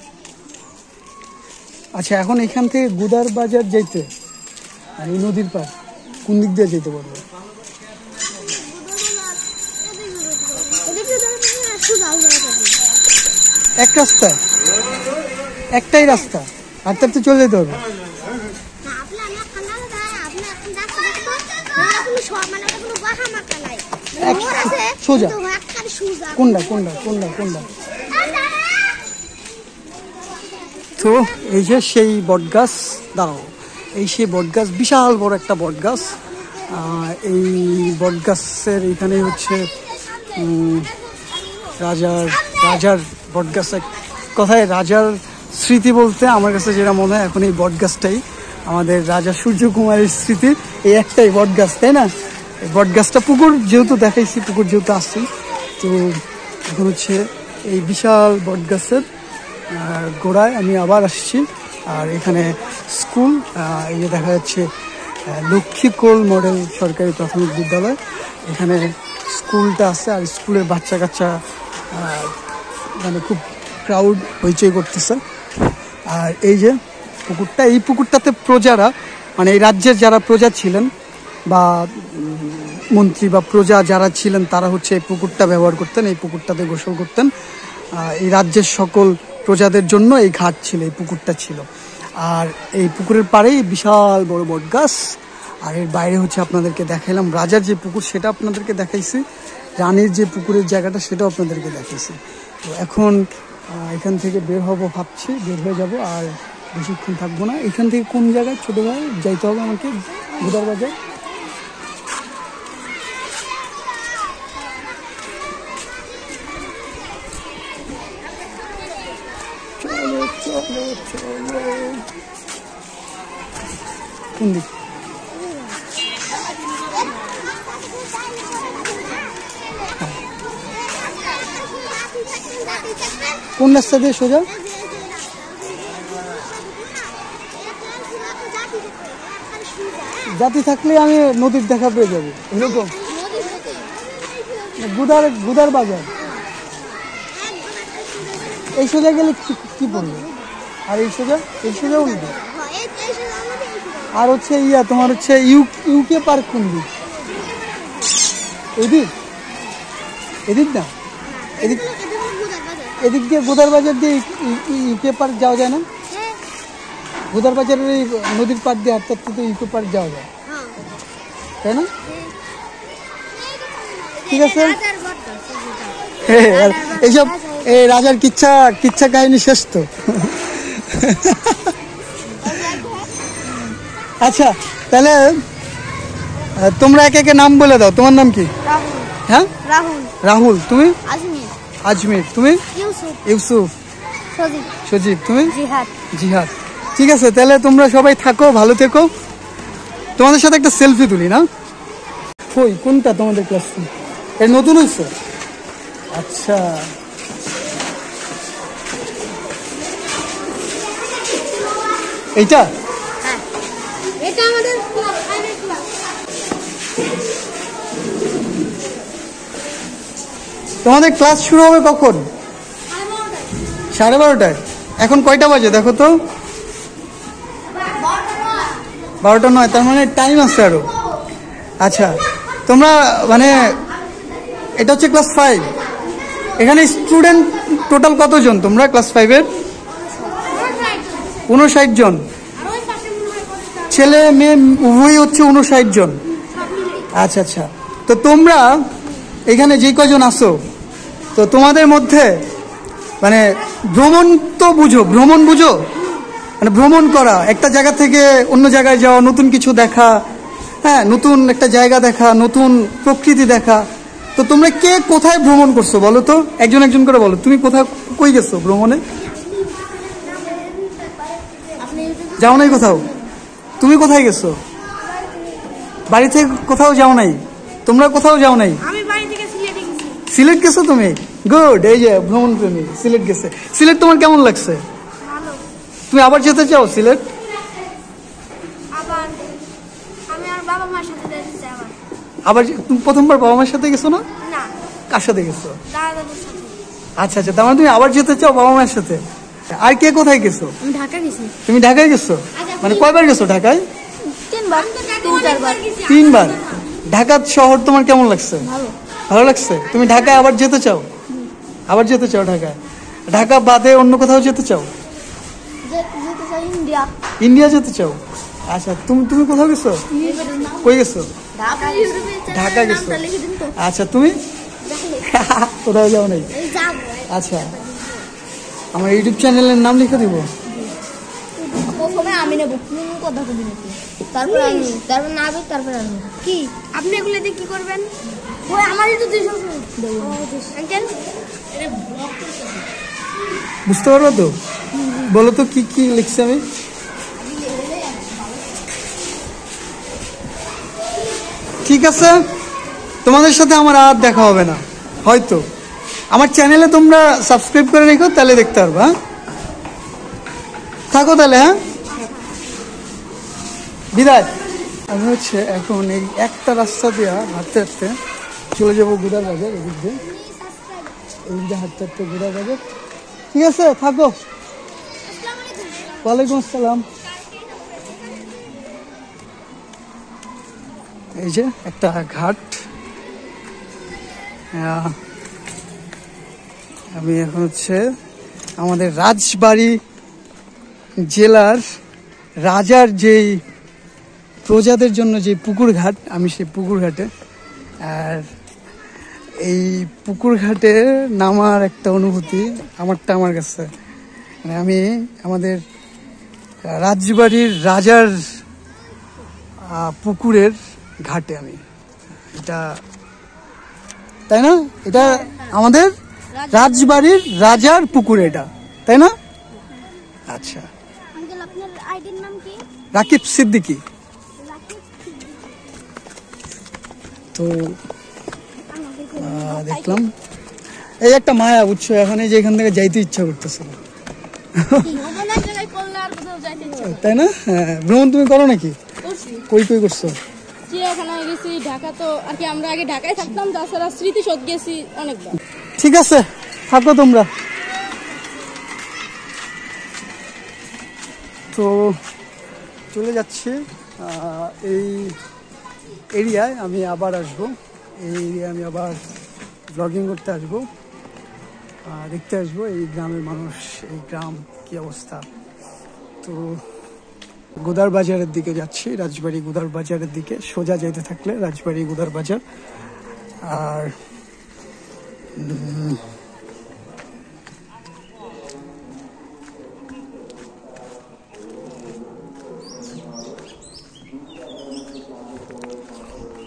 আচ্ছা, এখন এখান থেকে গুদার বাজার যাইতে আর এই নদীর পার কোন দিক দিয়ে যেতে পারবো? এক রাস্তা, একটাই রাস্তা, হাঁটতে হাঁটতে চলে যেতে হবে। সোজা কোনটা? তো এই যে সেই বটগাছ, দাঁড়াও, এই সেই বটগাছ, বিশাল বড় একটা বটগাছ। এই বটগাছের এখানে হচ্ছে রাজার বটগাছ। এক কথায় রাজার স্মৃতি বলতে আমার কাছে যেটা মনে হয়, এখন এই বটগাছটাই আমাদের রাজা সূর্যকুমারের স্মৃতি, এই একটাই বটগাছ, তাই না? এই বটগাছটা পুকুর যেহেতু দেখাইছি, পুকুর যেহেতু আসছি, তো এখন হচ্ছে এই বিশাল বটগাছের গোড়ায় আমি আবার আসছি। আর এখানে স্কুল, এই যে দেখা যাচ্ছে লক্ষ্মীকোল মডেল সরকারি প্রাথমিক বিদ্যালয়, এখানে স্কুলটা আছে। আর স্কুলের বাচ্চা কাচ্চা মানে খুব ক্রাউড হইচই করতেছে। আর এই যে পুকুরটা, এই পুকুরটাতে প্রজারা, মানে এই রাজ্যের যারা প্রজা ছিলেন বা মন্ত্রী বা প্রজা যারা ছিলেন, তারা হচ্ছে এই পুকুরটা ব্যবহার করতেন, এই পুকুরটাতে গোসল করতেন। এই রাজ্যের সকল প্রজাদের জন্য এই ঘাট ছিল, এই পুকুরটা ছিল। আর এই পুকুরের পাড়েই বিশাল বড় বট গাছ। আর এর বাইরে হচ্ছে আপনাদেরকে দেখাইলাম রাজার যে পুকুর, সেটা আপনাদেরকে দেখাইছি, রানীর যে পুকুরের জায়গাটা সেটাও আপনাদেরকে দেখাইছি। তো এখন এখান থেকে বের হব ভাবছি, বের হয়ে যাব, আর বেশিক্ষণ থাকবো না। এখান থেকে কোন জায়গায় ছোটো ভাই যাইতে হবে আমাকে? গুদার বাজার। কোন দিক? কোন রাস্তা দিয়ে সোজা? জাতি থাকলে আমি নদীর দেখা পেয়ে যাবো, এরকম? গুদার বাজার এই সোজা গেলে কি পড়বে? আর এই সোজাও নদী। আর হচ্ছে তোমার হচ্ছে ইউকে পার্ক কোন দিক? এদিক না, এদিক দিয়ে গোদার বাজার দিয়ে ইউকে পার্ক যাওয়া যায় না? গোদার বাজারের এই নদীর পাড় দিয়ে হাঁটতে হাঁটতে তো ইউকে পার্ক যাওয়া যায়, তাই না? ঠিক আছে, এইসব এই রাজার কিচ্ছা কাহিনী শেষ তো। আচ্ছা, তাহলে তোমরা একে একে নাম বলে দাও। তোমার নাম কি? হ্যাঁ, রাহুল। তুমি? আজমির। তুমি? ইউসুফ। সজীব। তুমি? জিহাদ। ঠিক আছে, তাহলে তোমরা সবাই থাকো, ভালো থেকো। তোমাদের সাথে একটা সেলফি তুলি না? কই, কোনটা তোমাদের ক্লাস? এর নতুন হয়েছে? আচ্ছা, এইটা তোমাদের ক্লাস শুরু হবে কখন? 12:30। এখন কয়টা বাজে দেখো তো? 12:09। তার মানে টাইম আছে আরো। আচ্ছা, তোমরা মানে এটা হচ্ছে ক্লাস 5। এখানে স্টুডেন্ট টোটাল কতজন তোমরা ক্লাস 5-এর? 59 জন। ছেলে মেয়ে উভয়ই হচ্ছে 59 জন। আচ্ছা আচ্ছা, তো তোমরা এখানে যে কজন আসো, তো তোমাদের মধ্যে মানে ভ্রমণ তো বুঝো, ভ্রমণ বুঝো, মানে ভ্রমণ করা, একটা জায়গা থেকে অন্য জায়গায় যাওয়া, নতুন কিছু দেখা, হ্যাঁ, নতুন একটা জায়গা দেখা, নতুন প্রকৃতি দেখা। তো তোমরা কে কোথায় ভ্রমণ করছো বলো তো? একজন একজন করে বলো, তুমি কোথায় কই গেছো ভ্রমণে? যাও নাই কোথাও? তুমি কোথায় গেছো? বাড়ি থেকে কোথাও যাও নাই? তোমরা কোথাও যাও নাই? সিলেট গেছো তুমি? গুড, এই যে ভ্রমণ প্রেমী সিলেট গেছে। সিলেট তোমার কেমন লাগছে? তুমি আবার যেতে চাও সিলেট? আবার তুমি প্রথমবার বাবা মার সাথে গেছো না? কার সাথে গেছো? আচ্ছা আচ্ছা, তার মানে তুমি আবার যেতে চাও বাবা মায়ের সাথে। আর কে কোথায় গেছো? তুমি ঢাকায় গেছো? মানে কয়বার গেছো ঢাকায়? 3বার। ঢাকা শহর তোমার কেমন লাগছে? ভালো লাগছে। তুমি ঢাকায় আবার যেতে চাও? আবার যেতে চাও ঢাকায়? ঢাকা বাদে অন্য কোথাও যেতে চাও? ইন্ডিয়া যেতে চাও? আচ্ছা, তুমি কোথাও গেছো? কই গেছো? ঢাকা গেছো। আচ্ছা, তুমি কোথাও যাও নাই? আচ্ছা, আমার ইউটিউব চ্যানেলের নাম লিখে দিব। প্রথমে আমি নেব, কথা বলি নাকি, তারপর আমি, তারপর না হবে, তারপর আমি। কি আপনি এগুলো দিয়ে কি করবেন? ওই আমারই তো 200 দেব আঙ্কেল। বুঝতে পারবো তো? বলো তো কি কি লিখছি আমি? ঠিক আছে, তোমাদের সাথে আমার আর দেখা হবে না হয়তো। আমার চ্যানেলে তোমরা সাবস্ক্রাইব করে রেখো, তাহলে দেখতে পারবো। হ্যাঁ, থাকো তাহলে। হ্যাঁ, বিদায়। আমি হচ্ছে এখন এই একটা রাস্তা দিয়ে হাঁটতে হাঁটতে চলে যাবো গুদার বাজার। এদিক দিয়ে হাঁটতে হাঁটতে গুদার বাজার। ঠিক আছে, থাকো। ওয়ালাইকুম আসসালাম। এই যে একটা ঘাট, আমি এখন হচ্ছে আমাদের রাজবাড়ী জেলার রাজার যেই প্রজাদের জন্য যে পুকুর ঘাট, আমি সেই পুকুর ঘাটে। আর এই পুকুর ঘাটে নামার একটা অনুভূতি আমার কাছে, মানে আমি আমাদের রাজবাড়ির রাজার পুকুরের ঘাটে আমি, এটা তাই না? এটা আমাদের রাজবাড়ির রাজার পুকুর, এটা তাই না? আচ্ছা, আঙ্কেল আপনার আইডির নাম কি? রাকিব সিদ্দিকী। তো দেখলাম এই একটা মায়া, বুঝছো, এখন এই যে এখান থেকে যাইতে ইচ্ছা করতেছে না, তাই না? হ্যাঁ, ভ্রমণ তুমি করো নাকি? কই কই করছো? চিড়িয়াখানায় গেছি, ঢাকা তো আর কি, আমরা আগে ঢাকায় থাকতাম, তাছাড়া স্মৃতিসৌধ গেছি অনেকবার। ঠিক আছে, থাকো তোমরা। তো চলে যাচ্ছি এই এরিয়ায়, আমি আবার আসবো। এই এরিয়ায় আমি আবার ব্লগিং করতে আসবো, দেখতে আসবো এই গ্রামের মানুষ, এই গ্রাম কি অবস্থা। তো গোদার বাজারের দিকে যাচ্ছি, রাজবাড়ী গোদার বাজারের দিকে সোজা যেতে থাকলে রাজবাড়ী গোদার বাজার। আর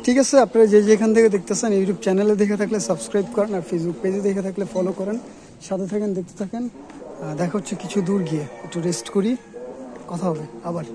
ঠিক আছে, আপনারা যে যেখান থেকে দেখতেছেন, ইউটিউব চ্যানেলে দেখে থাকলে সাবস্ক্রাইব করেন, আর ফেসবুক পেজে দেখে থাকলে ফলো করেন, সাথে থাকেন, দেখতে থাকেন। দেখা হচ্ছে কিছু দূর গিয়ে, একটু রেস্ট করি, কথা হবে আবার।